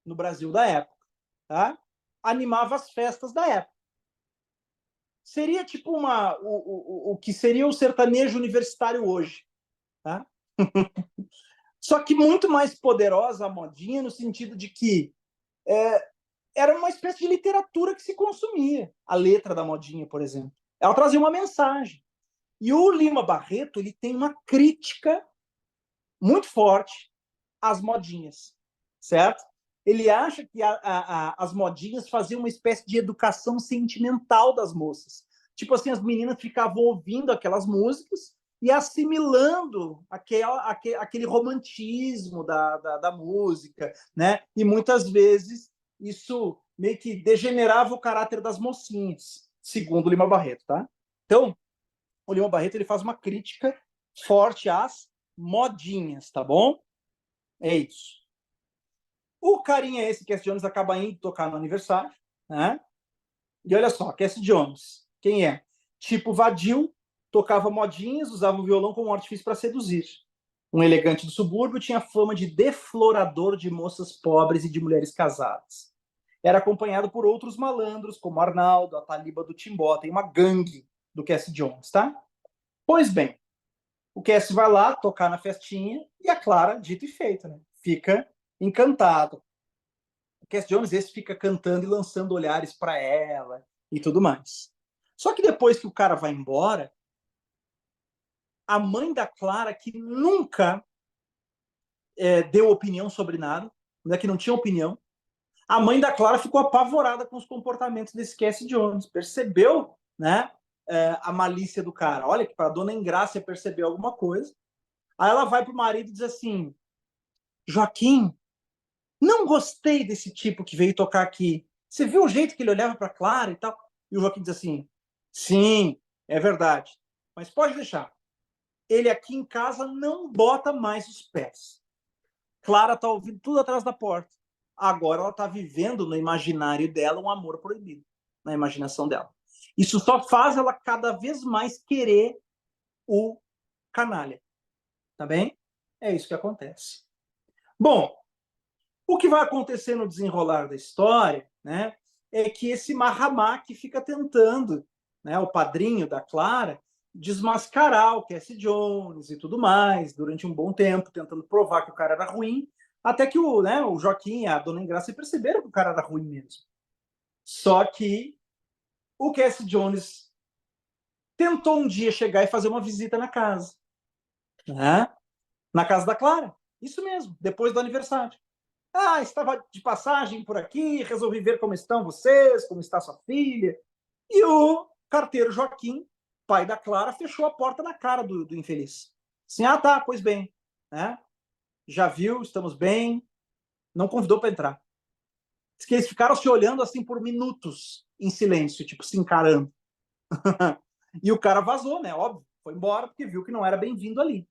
no Brasil da época, tá? Animava as festas da época. Seria tipo o que seria o sertanejo universitário hoje, tá? Só que muito mais poderosa a modinha no sentido de que era uma espécie de literatura que se consumia. A letra da modinha, por exemplo. Ela trazia uma mensagem. E o Lima Barreto ele tem uma crítica muito forte às modinhas, certo? Ele acha que as modinhas faziam uma espécie de educação sentimental das moças. Tipo assim, as meninas ficavam ouvindo aquelas músicas e assimilando aquele romantismo da música, né? E muitas vezes isso meio que degenerava o caráter das mocinhas, segundo Lima Barreto, tá? Então, o Lima Barreto ele faz uma crítica forte às modinhas, tá bom? É isso. O carinha esse, Cassie Jones, acaba indo tocar no aniversário, né? E olha só, Cassie Jones, quem é? Tipo vadio, tocava modinhas, usava o violão como um artifício para seduzir. Um elegante do subúrbio, tinha fama de deflorador de moças pobres e de mulheres casadas. Era acompanhado por outros malandros, como Arnaldo, a Taliba do Timbó, tem uma gangue do Cassie Jones, tá? Pois bem, o Cassie vai lá tocar na festinha e a Clara, dito e feito, né? Fica encantada. O Cassie Jones esse fica cantando e lançando olhares para ela e tudo mais. Só que depois que o cara vai embora, a mãe da Clara, que nunca deu opinião sobre nada, né, que não tinha opinião, a mãe da Clara ficou apavorada com os comportamentos desse Cassie Jones, percebeu, né, a malícia do cara. Olha que para a dona Engrácia perceber alguma coisa. Aí ela vai pro marido e diz assim: Joaquim, não gostei desse tipo que veio tocar aqui. Você viu o jeito que ele olhava para Clara e tal? E o Joaquim diz assim: sim, é verdade, mas pode deixar. Ele aqui em casa não bota mais os pés. Clara tá ouvindo tudo atrás da porta. Agora ela tá vivendo no imaginário dela um amor proibido, na imaginação dela. Isso só faz ela cada vez mais querer o canalha. Tá bem? É isso que acontece. Bom, o que vai acontecer no desenrolar da história, né, é que esse Mahamak fica tentando, né, o padrinho da Clara, desmascarar o Cassie Jones e tudo mais, durante um bom tempo, tentando provar que o cara era ruim, até que o Joaquim e a Dona Engrácia perceberam que o cara era ruim mesmo. Só que o Cassie Jones tentou um dia chegar e fazer uma visita na casa, né? Na casa da Clara. Isso mesmo, depois do aniversário. Ah, estava de passagem por aqui, resolvi ver como estão vocês, como está sua filha. E o carteiro Joaquim, pai da Clara, fechou a porta na cara do infeliz. Assim, ah, tá, pois bem. Né? Já viu, estamos bem. Não convidou para entrar. Diz que eles ficaram se olhando assim por minutos, em silêncio, tipo, se encarando. E o cara vazou, né? Óbvio, foi embora porque viu que não era bem-vindo ali.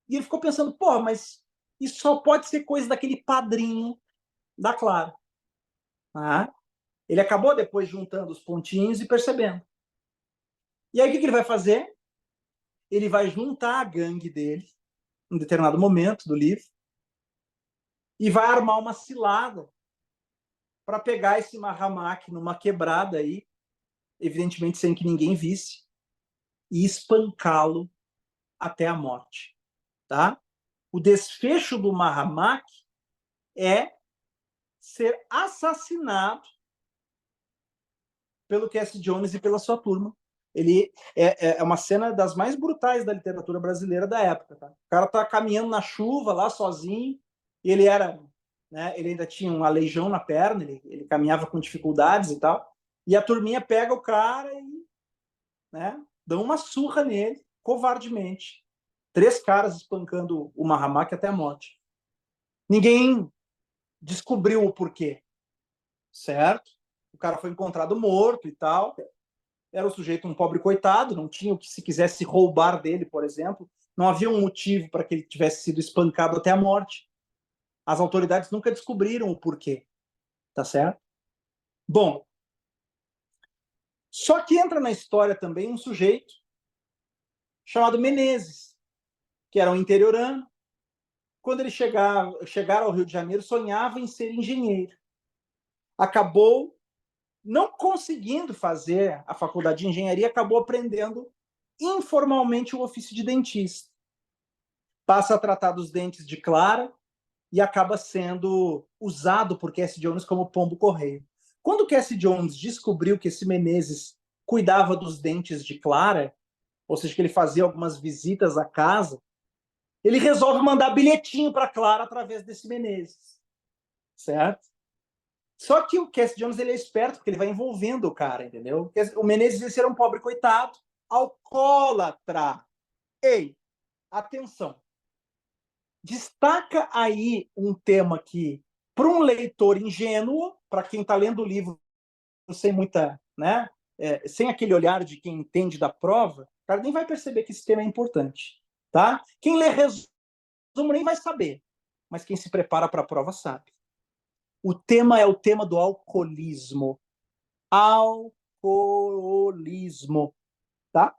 E ele ficou pensando, pô, mas isso só pode ser coisa daquele padrinho da Clara. Ah, ele acabou depois juntando os pontinhos e percebendo. E aí o que ele vai fazer? Ele vai juntar a gangue dele, em determinado momento do livro, e vai armar uma cilada para pegar esse Mahamak numa quebrada aí, evidentemente sem que ninguém visse, e espancá-lo até a morte. Tá? O desfecho do Mahamak é ser assassinado pelo Cassie Jones e pela sua turma. Ele é uma cena das mais brutais da literatura brasileira da época. Tá? O cara tá caminhando na chuva lá sozinho, e ele era, né, ele ainda tinha um aleijão na perna, ele caminhava com dificuldades e tal, e a turminha pega o cara e, né, dão uma surra nele, covardemente. 3 caras espancando o Mahamak até a morte. Ninguém descobriu o porquê, certo? O cara foi encontrado morto e tal. Era o sujeito um pobre coitado, não tinha o que se quisesse roubar dele, por exemplo. Não havia um motivo para que ele tivesse sido espancado até a morte. As autoridades nunca descobriram o porquê, tá certo? Bom, só que entra na história também um sujeito chamado Menezes, que era um interiorano. Quando ele chegar ao Rio de Janeiro, sonhava em ser engenheiro. Acabou não conseguindo fazer a faculdade de engenharia, acabou aprendendo informalmente o ofício de dentista. Passa a tratar dos dentes de Clara e acaba sendo usado por Cassie Jones como pombo-correio. Quando Cassie Jones descobriu que esse Menezes cuidava dos dentes de Clara, ou seja, que ele fazia algumas visitas à casa, ele resolve mandar bilhetinho para Clara através desse Menezes, certo? Só que o Cassie Jones ele é esperto, porque ele vai envolvendo o cara, entendeu? O Menezes esse era um pobre coitado, alcoólatra. Ei, atenção. Destaca aí um tema que, para um leitor ingênuo, para quem está lendo o livro sem muita, né, sem aquele olhar de quem entende da prova, O cara nem vai perceber que esse tema é importante, tá? Quem lê resumo nem vai saber, mas quem se prepara para a prova sabe. O tema é o tema do alcoolismo. Alcoolismo, tá?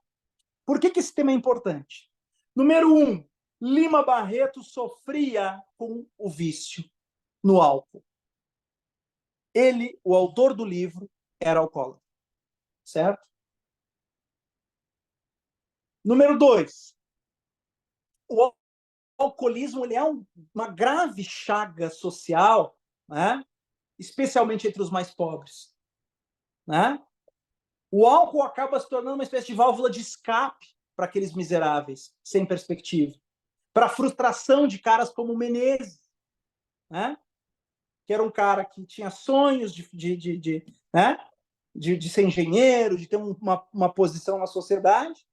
Por que esse tema é importante? Número 1, Lima Barreto sofria com o vício no álcool. Ele, o autor do livro, era alcoólatra, certo? Número 2, o alcoolismo ele é uma grave chaga social, né? Especialmente entre os mais pobres, né? O álcool acaba se tornando uma espécie de válvula de escape para aqueles miseráveis, sem perspectiva. Para a frustração de caras como Menezes, né? Que era um cara que tinha sonhos né? de ser engenheiro, de ter uma posição na sociedade,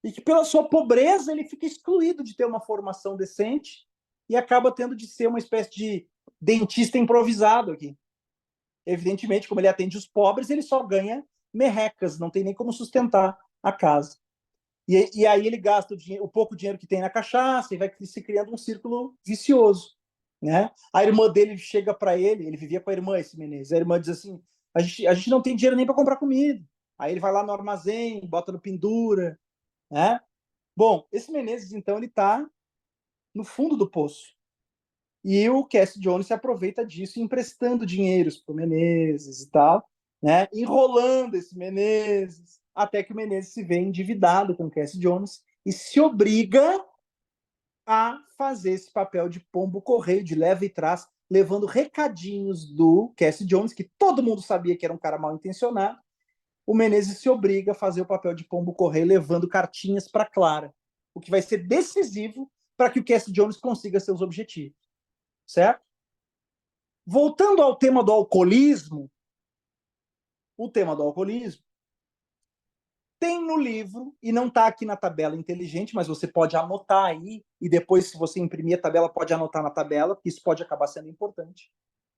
e que pela sua pobreza ele fica excluído de ter uma formação decente e acaba tendo de ser uma espécie de dentista improvisado aqui. Evidentemente, como ele atende os pobres, ele só ganha merrecas, não tem nem como sustentar a casa. E aí ele gasta o pouco dinheiro que tem na cachaça e vai se criando um círculo vicioso, né? A irmã dele chega para ele vivia com a irmã, esse Menezes, a irmã diz assim, a gente não tem dinheiro nem para comprar comida. Aí ele vai lá no armazém, bota no pendura, né? Bom, esse Menezes, então, ele está no fundo do poço. E o Cassie Jones se aproveita disso, emprestando dinheiros para o Menezes e tal, né? Enrolando esse Menezes, até que o Menezes se vê endividado com o Cassie Jones e se obriga a fazer esse papel de pombo-correio, de leva e traz, levando recadinhos do Cassie Jones, que todo mundo sabia que era um cara mal intencionado. O Menezes se obriga a fazer o papel de pombo-correio, levando cartinhas para Clara, o que vai ser decisivo para que o Cassie Jones consiga seus objetivos. Certo? Voltando ao tema do alcoolismo, o tema do alcoolismo tem no livro, e não está aqui na tabela inteligente, mas você pode anotar aí, e depois, se você imprimir a tabela, pode anotar na tabela, porque isso pode acabar sendo importante.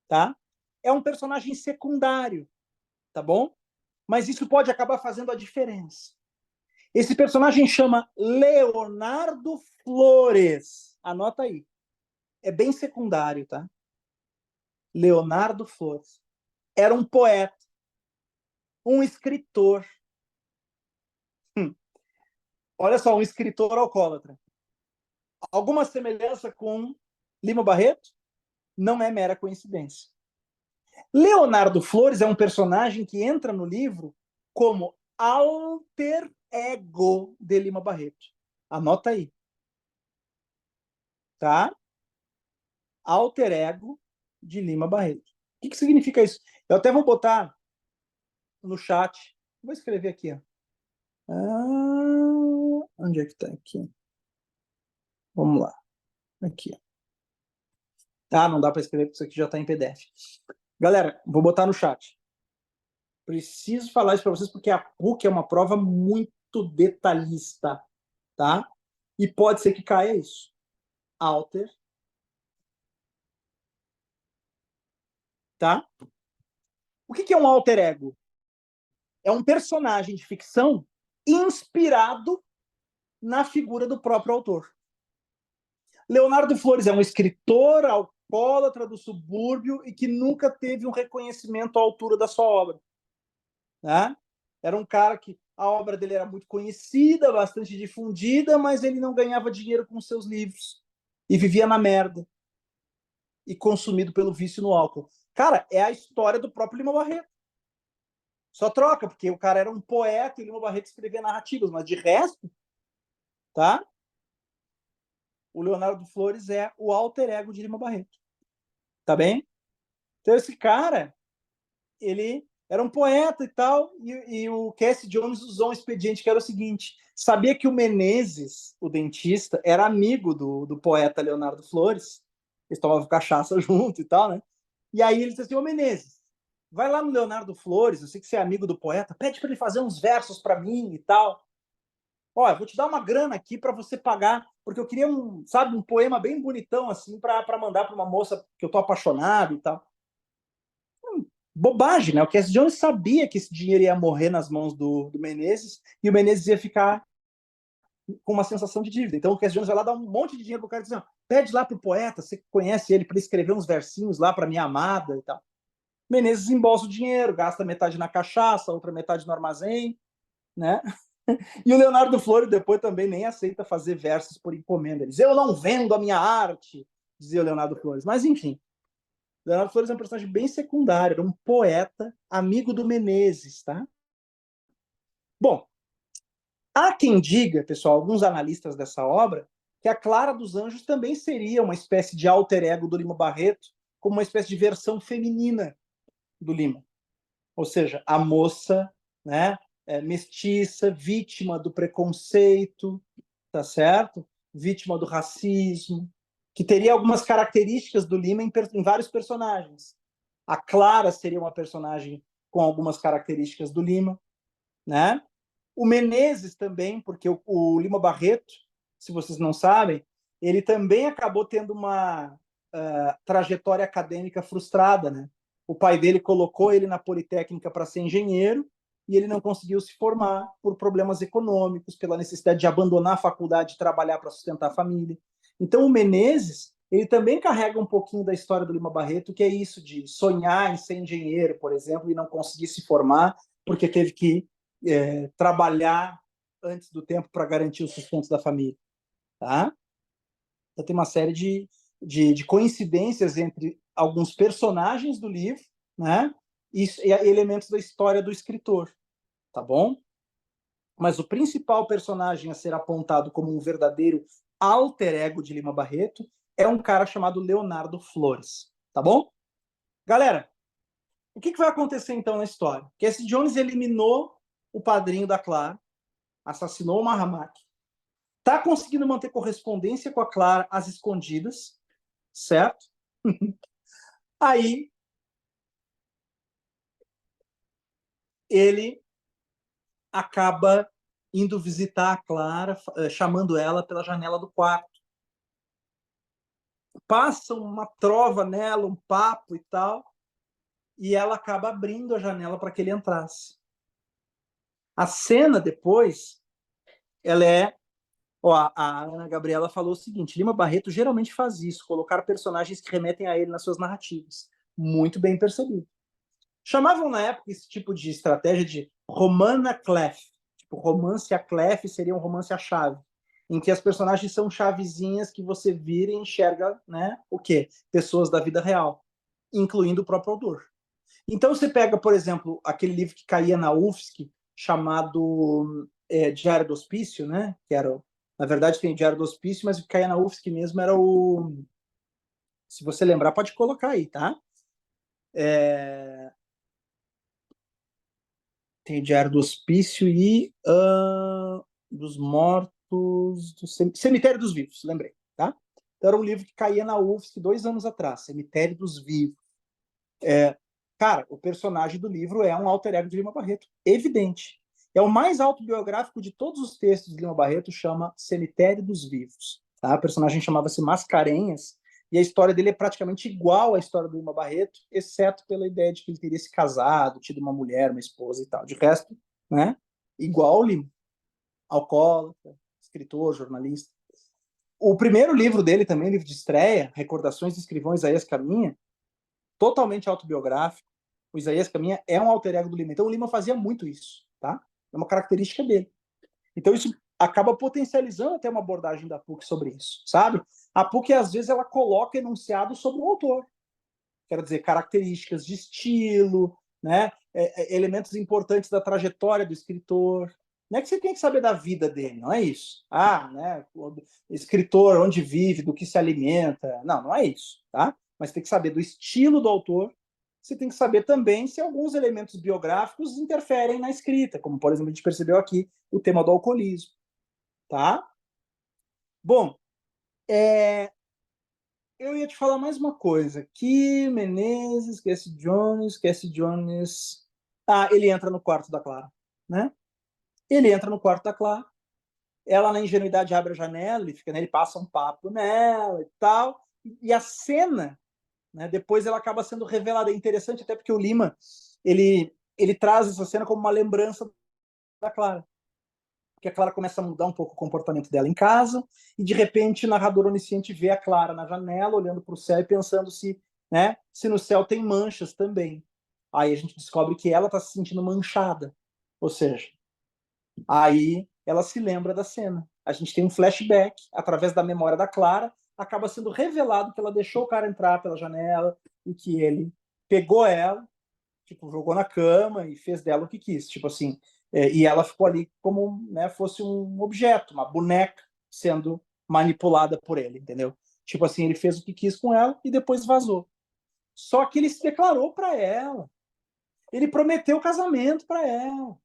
Tá? É um personagem secundário, tá bom? Mas isso pode acabar fazendo a diferença. Esse personagem chama Leonardo Flores. Anota aí. É bem secundário, tá? Leonardo Flores. Era um poeta, um escritor. Olha só, um escritor alcoólatra. Alguma semelhança com Lima Barreto? Não é mera coincidência. Leonardo Flores é um personagem que entra no livro como alter ego de Lima Barreto. Anota aí. Tá? Alter ego de Lima Barreto. O que significa isso? Eu até vou botar no chat. Vou escrever aqui. Ó. Onde é que está aqui? Vamos lá. Aqui. Não dá para escrever porque isso aqui já está em PDF. Galera, vou botar no chat. Preciso falar isso para vocês porque a PUC é uma prova muito detalhista, tá? E pode ser que caia isso. Alter. Tá? O que é um alter ego? É um personagem de ficção inspirado na figura do próprio autor. Leonardo Flores é um escritor alcoólatra do subúrbio e que nunca teve um reconhecimento à altura da sua obra. Né? Era um cara que a obra dele era muito conhecida, bastante difundida, mas ele não ganhava dinheiro com seus livros e vivia na merda e consumido pelo vício no álcool. Cara, é a história do próprio Lima Barreto. Só troca, porque o cara era um poeta e o Lima Barreto escrevia narrativas, mas de resto, tá? O Leonardo Flores é o alter ego de Lima Barreto. Tá bem? Então esse cara, ele era um poeta e tal, e o Cassie Jones usou um expediente que era o seguinte: sabia que o Menezes, o dentista, era amigo do poeta Leonardo Flores, eles tomavam cachaça junto e tal, né? E aí ele disse assim: ô Menezes, vai lá no Leonardo Flores, eu sei que você é amigo do poeta, pede para ele fazer uns versos para mim e tal. Olha, vou te dar uma grana aqui para você pagar, porque eu queria um poema bem bonitão assim para mandar para uma moça que eu tô apaixonado e tal. Bobagem, né? O Cassie Jones sabia que esse dinheiro ia morrer nas mãos do Menezes e o Menezes ia ficar com uma sensação de dívida. Então o Cassie Jones vai lá dar um monte de dinheiro pro cara e diz, assim, pede lá pro poeta, você conhece ele, para escrever uns versinhos lá para minha amada e tal. Menezes embolsa o dinheiro, gasta metade na cachaça, outra metade no armazém, né? E o Leonardo Flores depois também nem aceita fazer versos por encomenda. Ele diz, eu não vendo a minha arte, dizia o Leonardo Flores. Mas, enfim, o Leonardo Flores é um personagem bem secundário, era um poeta, amigo do Menezes, tá? Bom, há quem diga, pessoal, alguns analistas dessa obra, que a Clara dos Anjos também seria uma espécie de alter ego do Lima Barreto, como uma espécie de versão feminina do Lima. Ou seja, a moça, né, mestiça, vítima do preconceito, tá certo? Vítima do racismo, que teria algumas características do Lima em vários personagens. A Clara seria uma personagem com algumas características do Lima, né? O Menezes também, porque o Lima Barreto, se vocês não sabem, ele também acabou tendo uma trajetória acadêmica frustrada, né? O pai dele colocou ele na Politécnica para ser engenheiro e ele não conseguiu se formar por problemas econômicos, pela necessidade de abandonar a faculdade e trabalhar para sustentar a família. Então o Menezes, ele também carrega um pouquinho da história do Lima Barreto, que é isso de sonhar em ser engenheiro, por exemplo, e não conseguir se formar porque teve que trabalhar antes do tempo para garantir o sustento da família. Tá? Então tem uma série de coincidências entre alguns personagens do livro, né, e elementos da história do escritor, tá bom? Mas o principal personagem a ser apontado como um verdadeiro alter ego de Lima Barreto é um cara chamado Leonardo Flores, tá bom? Galera, o que vai acontecer então na história? Cassie Jones eliminou o padrinho da Clara, assassinou o Mahamak, tá conseguindo manter correspondência com a Clara às escondidas, certo? Aí ele acaba indo visitar a Clara, chamando ela pela janela do quarto. Passa uma trova nela, um papo e tal, e ela acaba abrindo a janela para que ele entrasse. A cena depois, ela é... Ó, a Ana Gabriela falou o seguinte, Lima Barreto geralmente faz isso, colocar personagens que remetem a ele nas suas narrativas. Muito bem percebido. Chamavam na época esse tipo de estratégia de romana clef. Tipo, romance a clef seria um romance a chave, em que as personagens são chavezinhas que você vira e enxerga, né, o quê? Pessoas da vida real, incluindo o próprio autor. Então você pega, por exemplo, aquele livro que caía na UFSC, chamado Diário do Hospício, né, que era, na verdade tem Diário do Hospício, mas o que caía na UFSC mesmo era o... Se você lembrar, pode colocar aí, tá? Tem o Diário do Hospício e dos Mortos, do Cemitério dos Vivos, lembrei, tá? Então, era um livro que caía na UFSC 2 anos atrás, Cemitério dos Vivos. Cara, o personagem do livro é um alter ego de Lima Barreto, evidente. É o mais autobiográfico de todos os textos de Lima Barreto, chama Cemitério dos Vivos. Tá? O personagem chamava-se Mascarenhas, e a história dele é praticamente igual à história do Lima Barreto, exceto pela ideia de que ele teria se casado, tido uma mulher, uma esposa e tal. De resto, né? Igual ao Lima. Alcoólatra, escritor, jornalista. O primeiro livro dele também, livro de estreia, Recordações do Escrivão Isaías Caminha, totalmente autobiográfico. O Isaías Caminha é um alter ego do Lima. Então o Lima fazia muito isso, tá? É uma característica dele. Então isso acaba potencializando até uma abordagem da PUC sobre isso, sabe? A PUC, às vezes, ela coloca enunciados sobre o autor. Quero dizer, características de estilo, né? Elementos importantes da trajetória do escritor. Não é que você tem que saber da vida dele, não é isso. Ah, né? O escritor, onde vive, do que se alimenta. Não, não é isso, tá? Mas tem que saber do estilo do autor. Você tem que saber também se alguns elementos biográficos interferem na escrita, como, por exemplo, a gente percebeu aqui o tema do alcoolismo, tá? Bom, eu ia te falar mais uma coisa. Que Menezes, Cassie Jones... Ah, ele entra no quarto da Clara, né? Ele entra no quarto da Clara, ela na ingenuidade abre a janela, ele fica, né, ele passa um papo nela e tal, e a cena, né, depois ela acaba sendo revelada. É interessante até porque o Lima, ele traz essa cena como uma lembrança da Clara. porque a Clara começa a mudar um pouco o comportamento dela em casa, e de repente o narrador onisciente vê a Clara na janela, olhando para o céu e pensando se, né, se no céu tem manchas também. Aí a gente descobre que ela está se sentindo manchada, ou seja, aí ela se lembra da cena. A gente tem um flashback, através da memória da Clara, acaba sendo revelado que ela deixou o cara entrar pela janela e que ele pegou ela, tipo, jogou na cama e fez dela o que quis, tipo assim, e ela ficou ali como, né, fosse um objeto, uma boneca sendo manipulada por ele, entendeu? Tipo assim, ele fez o que quis com ela e depois vazou. Só que ele se declarou para ela, ele prometeu casamento para ela.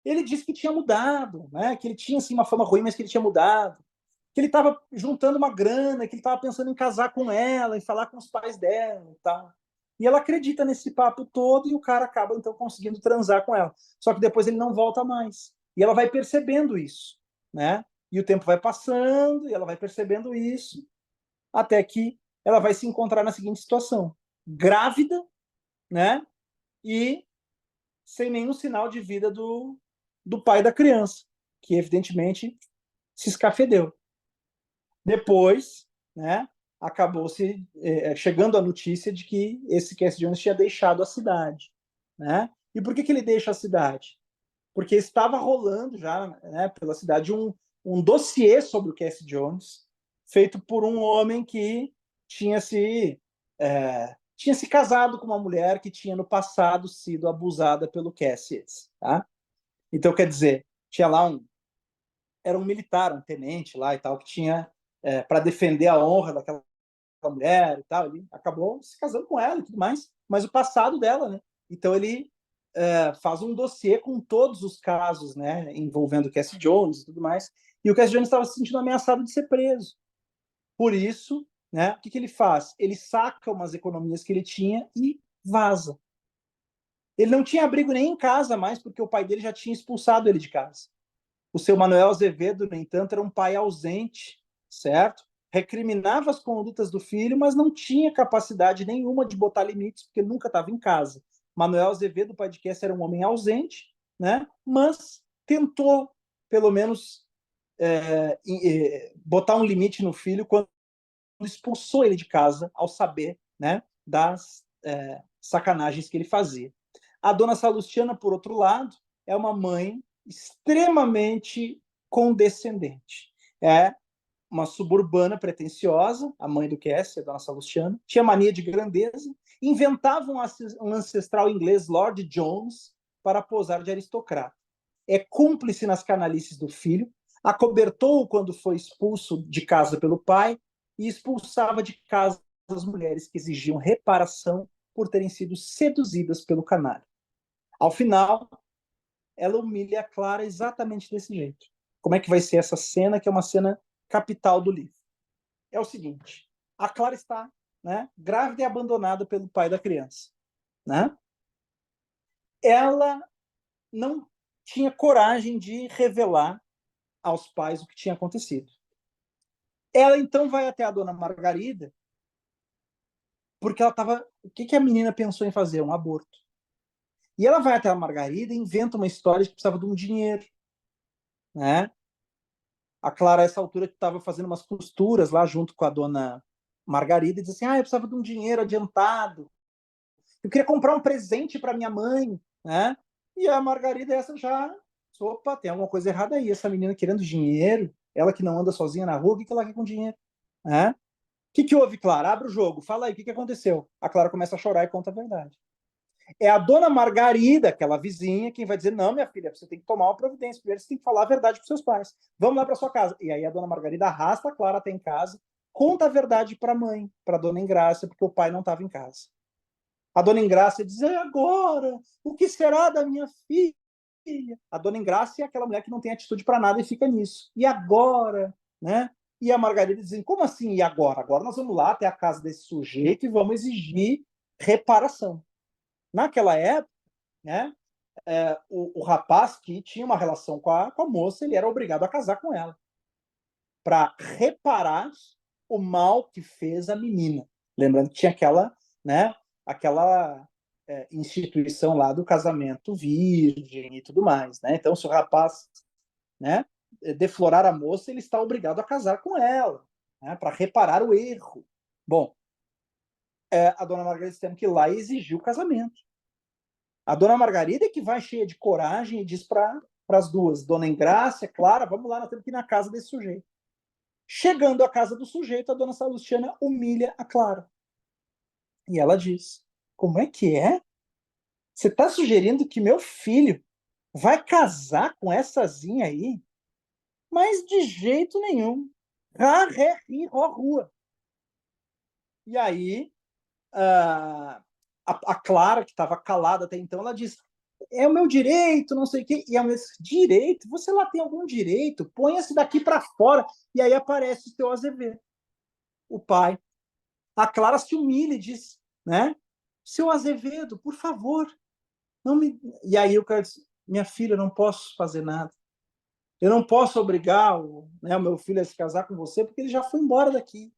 Ele disse que tinha mudado, né? Que ele tinha assim uma fama ruim, mas que ele tinha mudado, que ele estava juntando uma grana, que ele estava pensando em casar com ela, em falar com os pais dela e tal. E ela acredita nesse papo todo e o cara acaba então conseguindo transar com ela. Só que depois ele não volta mais. E ela vai percebendo isso, né? E o tempo vai passando e ela vai percebendo isso, até que ela vai se encontrar na seguinte situação: grávida, né? E sem nenhum sinal de vida do pai da criança, que evidentemente se escafedeu. Depois, né, acabou-se chegando a notícia de que esse Cassie Jones tinha deixado a cidade, né? E por que ele deixa a cidade? Porque estava rolando já, né, pela cidade um dossiê sobre o Cassie Jones, feito por um homem que tinha se casado com uma mulher que tinha no passado sido abusada pelo Cassie, tá? Então, quer dizer, tinha lá era um militar, um tenente lá e tal, que tinha, para defender a honra daquela mulher e tal, ele acabou se casando com ela e tudo mais, mas o passado dela, né? Então ele faz um dossiê com todos os casos, né, envolvendo o Cassie Jones e tudo mais, e o Cassie Jones estava se sentindo ameaçado de ser preso. Por isso, né, o que ele faz? Ele saca umas economias que ele tinha e vaza. Ele não tinha abrigo nem em casa mais, porque o pai dele já tinha expulsado ele de casa. O seu Manuel Azevedo, no entanto, era um pai ausente, certo? Recriminava as condutas do filho, mas não tinha capacidade nenhuma de botar limites, porque nunca estava em casa. Manuel Azevedo, o pai de Cassie, era um homem ausente, né? Mas tentou, pelo menos, botar um limite no filho quando expulsou ele de casa, ao saber, né, das sacanagens que ele fazia. A dona Salustiana, por outro lado, é uma mãe extremamente condescendente. É uma suburbana pretensiosa, a mãe do Cassie, a dona Salustiana, tinha mania de grandeza, inventava um ancestral inglês, Lord Jones, para posar de aristocrata. É cúmplice nas canalices do filho, acobertou-o quando foi expulso de casa pelo pai e expulsava de casa as mulheres que exigiam reparação por terem sido seduzidas pelo canário. Ao final, ela humilha a Clara exatamente desse jeito. Como é que vai ser essa cena, que é uma cena capital do livro? É o seguinte: a Clara está, né, grávida e abandonada pelo pai da criança, né? Ela não tinha coragem de revelar aos pais o que tinha acontecido. Ela então vai até a dona Margarida, porque ela estava. O que a menina pensou em fazer? Um aborto. E ela vai até a Margarida e inventa uma história de que precisava de um dinheiro, né? A Clara, a essa altura, estava fazendo umas costuras lá junto com a dona Margarida e diz assim: eu precisava de um dinheiro adiantado. Eu queria comprar um presente para minha mãe, né? E a Margarida, essa já. Opa, tem alguma coisa errada aí. Essa menina querendo dinheiro, ela que não anda sozinha na rua, o que ela quer com dinheiro? Né? O que houve, Clara? Abre o jogo, fala aí, o que aconteceu? A Clara começa a chorar e conta a verdade. É a dona Margarida, aquela vizinha, quem vai dizer: não, minha filha, você tem que tomar uma providência. Primeiro você tem que falar a verdade para seus pais. Vamos lá para sua casa. E aí a dona Margarida arrasta a Clara até em casa, conta a verdade para a mãe, para a dona Engrácia, porque o pai não estava em casa. A dona Engrácia diz: e agora? O que será da minha filha? A dona Engrácia é aquela mulher que não tem atitude para nada e fica nisso. E agora? Né? E a Margarida diz: como assim, e agora? Agora nós vamos lá até a casa desse sujeito e vamos exigir reparação. Naquela época, né, o rapaz que tinha uma relação com a moça, ele era obrigado a casar com ela para reparar o mal que fez a menina. Lembrando que tinha aquela, né, aquela instituição lá do casamento virgem e tudo mais, né? Então, se o rapaz, né, deflorar a moça, ele está obrigado a casar com ela, né, para reparar o erro. Bom, a dona Margarida tem que ir lá e exigir o casamento. A dona Margarida é que vai cheia de coragem e diz para as duas, dona Engrácia, Clara, vamos lá, nós temos que ir na casa desse sujeito. Chegando à casa do sujeito, a dona Salustiana humilha a Clara. E ela diz, como é que é? Você está sugerindo que meu filho vai casar com essazinha aí? Mas de jeito nenhum. Rá, ré, ri, ró, rua. E aí, a Clara, que estava calada até então, ela diz, é o meu direito, não sei o quê. E é o meu direito? Você lá tem algum direito? Ponha-se daqui para fora. E aí aparece o seu Azevedo, o pai. A Clara se humilha e diz, né? Seu Azevedo, por favor, não me... E aí o cara diz, minha filha, eu não posso fazer nada. Eu não posso obrigar o meu filho a se casar com você, porque ele já foi embora daqui.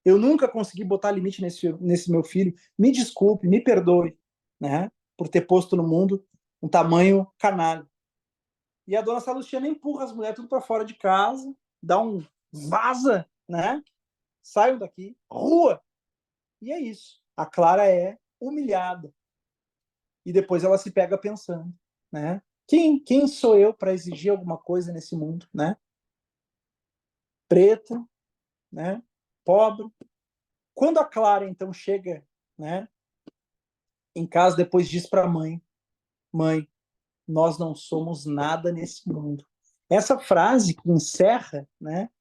Eu nunca consegui botar limite nesse meu filho. Me desculpe, me perdoe, né, por ter posto no mundo um tamanho canalha. E a dona Salustiana empurra as mulheres tudo para fora de casa, dá um vaza, né? Saiam daqui, rua. E é isso. A Clara é humilhada. E depois ela se pega pensando, né? Quem sou eu para exigir alguma coisa nesse mundo, né? Preta, né? Pobre. Quando a Clara então chega, né, em casa, depois diz para a mãe, mãe, nós não somos nada nesse mundo. Essa frase que encerra, né,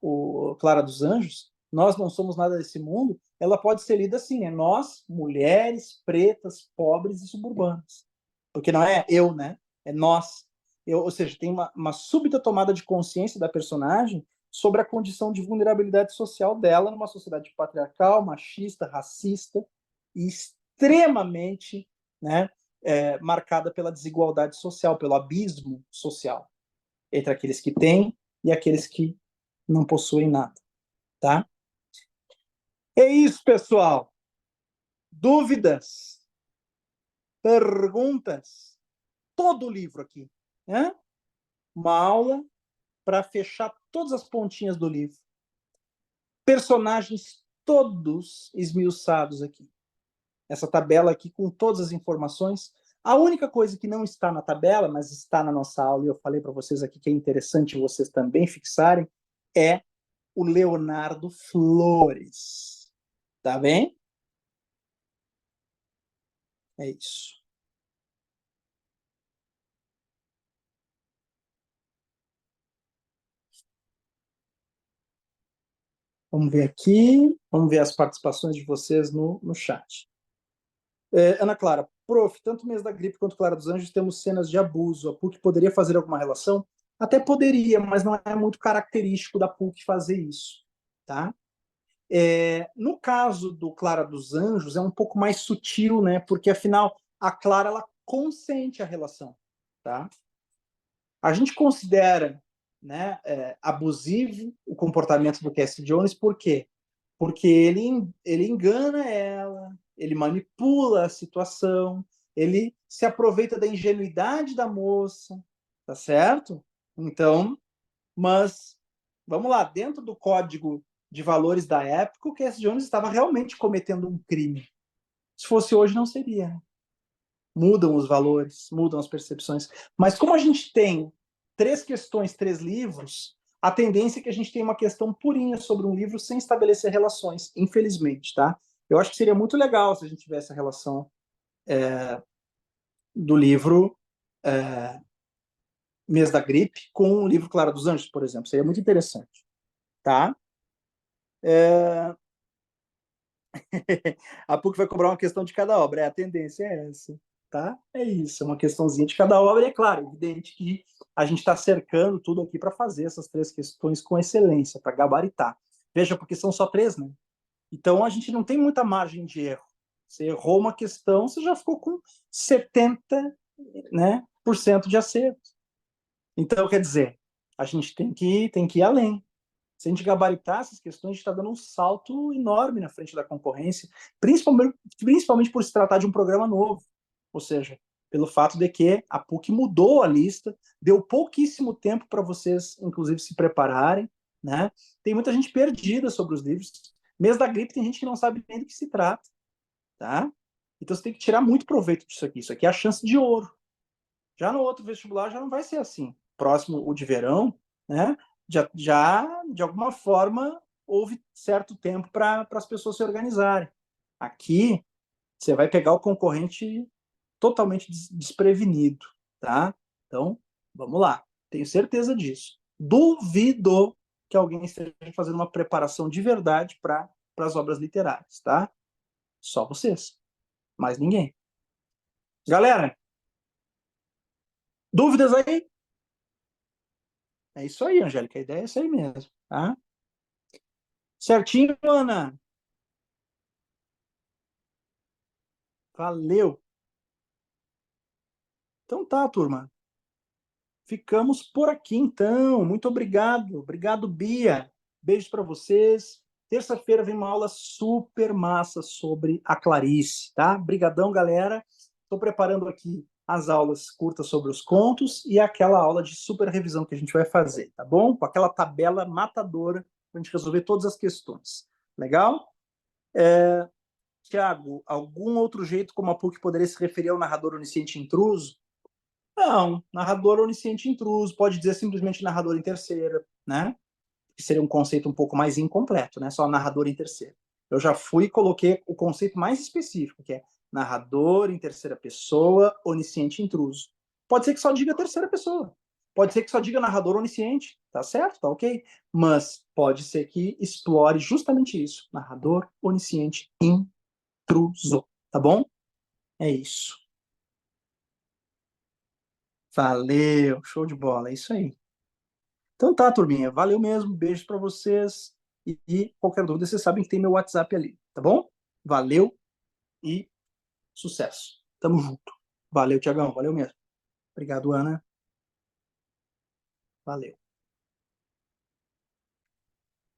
o Clara dos Anjos, nós não somos nada desse mundo, ela pode ser lida assim, né? Nós, mulheres, pretas, pobres e suburbanas. Porque não é eu, né? É nós. Ou seja, tem uma súbita tomada de consciência da personagem sobre a condição de vulnerabilidade social dela numa sociedade patriarcal, machista, racista e extremamente, né, marcada pela desigualdade social, pelo abismo social entre aqueles que têm e aqueles que não possuem nada, tá? É isso, pessoal. Dúvidas, perguntas, todo o livro aqui, né? Uma aula para fechar todas as pontinhas do livro. Personagens todos esmiuçados aqui. Essa tabela aqui com todas as informações. A única coisa que não está na tabela, mas está na nossa aula, e eu falei para vocês aqui que é interessante vocês também fixarem, é o Leonardo Flores. Tá bem? É isso. Vamos ver aqui. Vamos ver as participações de vocês no chat. Ana Clara, prof, tanto Mês da Gripe quanto Clara dos Anjos temos cenas de abuso. A PUC poderia fazer alguma relação? Até poderia, mas não é muito característico da PUC fazer isso. Tá? No caso do Clara dos Anjos, é um pouco mais sutil, né? Porque, afinal, a Clara ela consente a relação. Tá? A gente considera, né, abusivo o comportamento do Cassie Jones, por quê? Porque ele engana ela, ele manipula a situação, ele se aproveita da ingenuidade da moça, tá certo? Então, mas vamos lá, dentro do código de valores da época, o Cassie Jones estava realmente cometendo um crime. Se fosse hoje, não seria. Mudam os valores, mudam as percepções. Mas como a gente tem 3 questões, 3 livros, a tendência é que a gente tenha uma questão purinha sobre um livro sem estabelecer relações, infelizmente, tá? Eu acho que seria muito legal se a gente tivesse a relação do livro Mês da Gripe com o livro Clara dos Anjos, por exemplo. Seria muito interessante, tá? A PUC vai cobrar uma questão de cada obra. A tendência é essa, tá? É isso, é uma questãozinha de cada obra. E é claro, evidente que a gente está cercando tudo aqui para fazer essas 3 questões com excelência, para gabaritar. Veja, porque são só 3, né? Então a gente não tem muita margem de erro. Você errou uma questão, você já ficou com 70, né, por cento de acerto. Então, quer dizer, a gente tem que ir além, Se a gente gabaritar essas questões, a gente está dando um salto enorme na frente da concorrência, principalmente por se tratar de um programa novo. Ou seja, pelo fato de que a PUC mudou a lista, deu pouquíssimo tempo para vocês, inclusive, se prepararem, né? Tem muita gente perdida sobre os livros. Mês da gripe tem gente que não sabe nem do que se trata, tá? Então você tem que tirar muito proveito disso aqui. Isso aqui é a chance de ouro. Já no outro vestibular já não vai ser assim. Próximo, o de verão, né? Já de alguma forma, houve certo tempo para as pessoas se organizarem. Aqui, você vai pegar o concorrente totalmente desprevenido, tá? Então, vamos lá. Tenho certeza disso. Duvido que alguém esteja fazendo uma preparação de verdade para as obras literárias, tá? Só vocês. Mais ninguém. Galera, dúvidas aí? É isso aí, Angélica. A ideia é isso aí mesmo, tá? Certinho, Ana? Valeu. Então tá, turma. Ficamos por aqui, então. Muito obrigado. Obrigado, Bia. Beijos para vocês. Terça-feira vem uma aula super massa sobre a Clarice, tá? Brigadão, galera. Estou preparando aqui as aulas curtas sobre os contos e aquela aula de super revisão que a gente vai fazer, tá bom? Com aquela tabela matadora para a gente resolver todas as questões. Legal? Tiago, algum outro jeito como a PUC poderia se referir ao narrador onisciente intruso? Não, narrador onisciente intruso, pode dizer simplesmente narrador em terceira, né? Que seria um conceito um pouco mais incompleto, né? Só narrador em terceira. Eu já fui e coloquei o conceito mais específico, que é narrador em terceira pessoa, onisciente intruso. Pode ser que só diga terceira pessoa. Pode ser que só diga narrador onisciente, tá certo? Tá ok? Mas pode ser que explore justamente isso, narrador onisciente intruso, tá bom? É isso. Valeu, show de bola, é isso aí. Então tá, turminha, valeu mesmo, beijo para vocês e qualquer dúvida, vocês sabem que tem meu WhatsApp ali, tá bom? Valeu e sucesso. Tamo junto. Valeu, Tiagão, valeu mesmo. Obrigado, Ana. Valeu.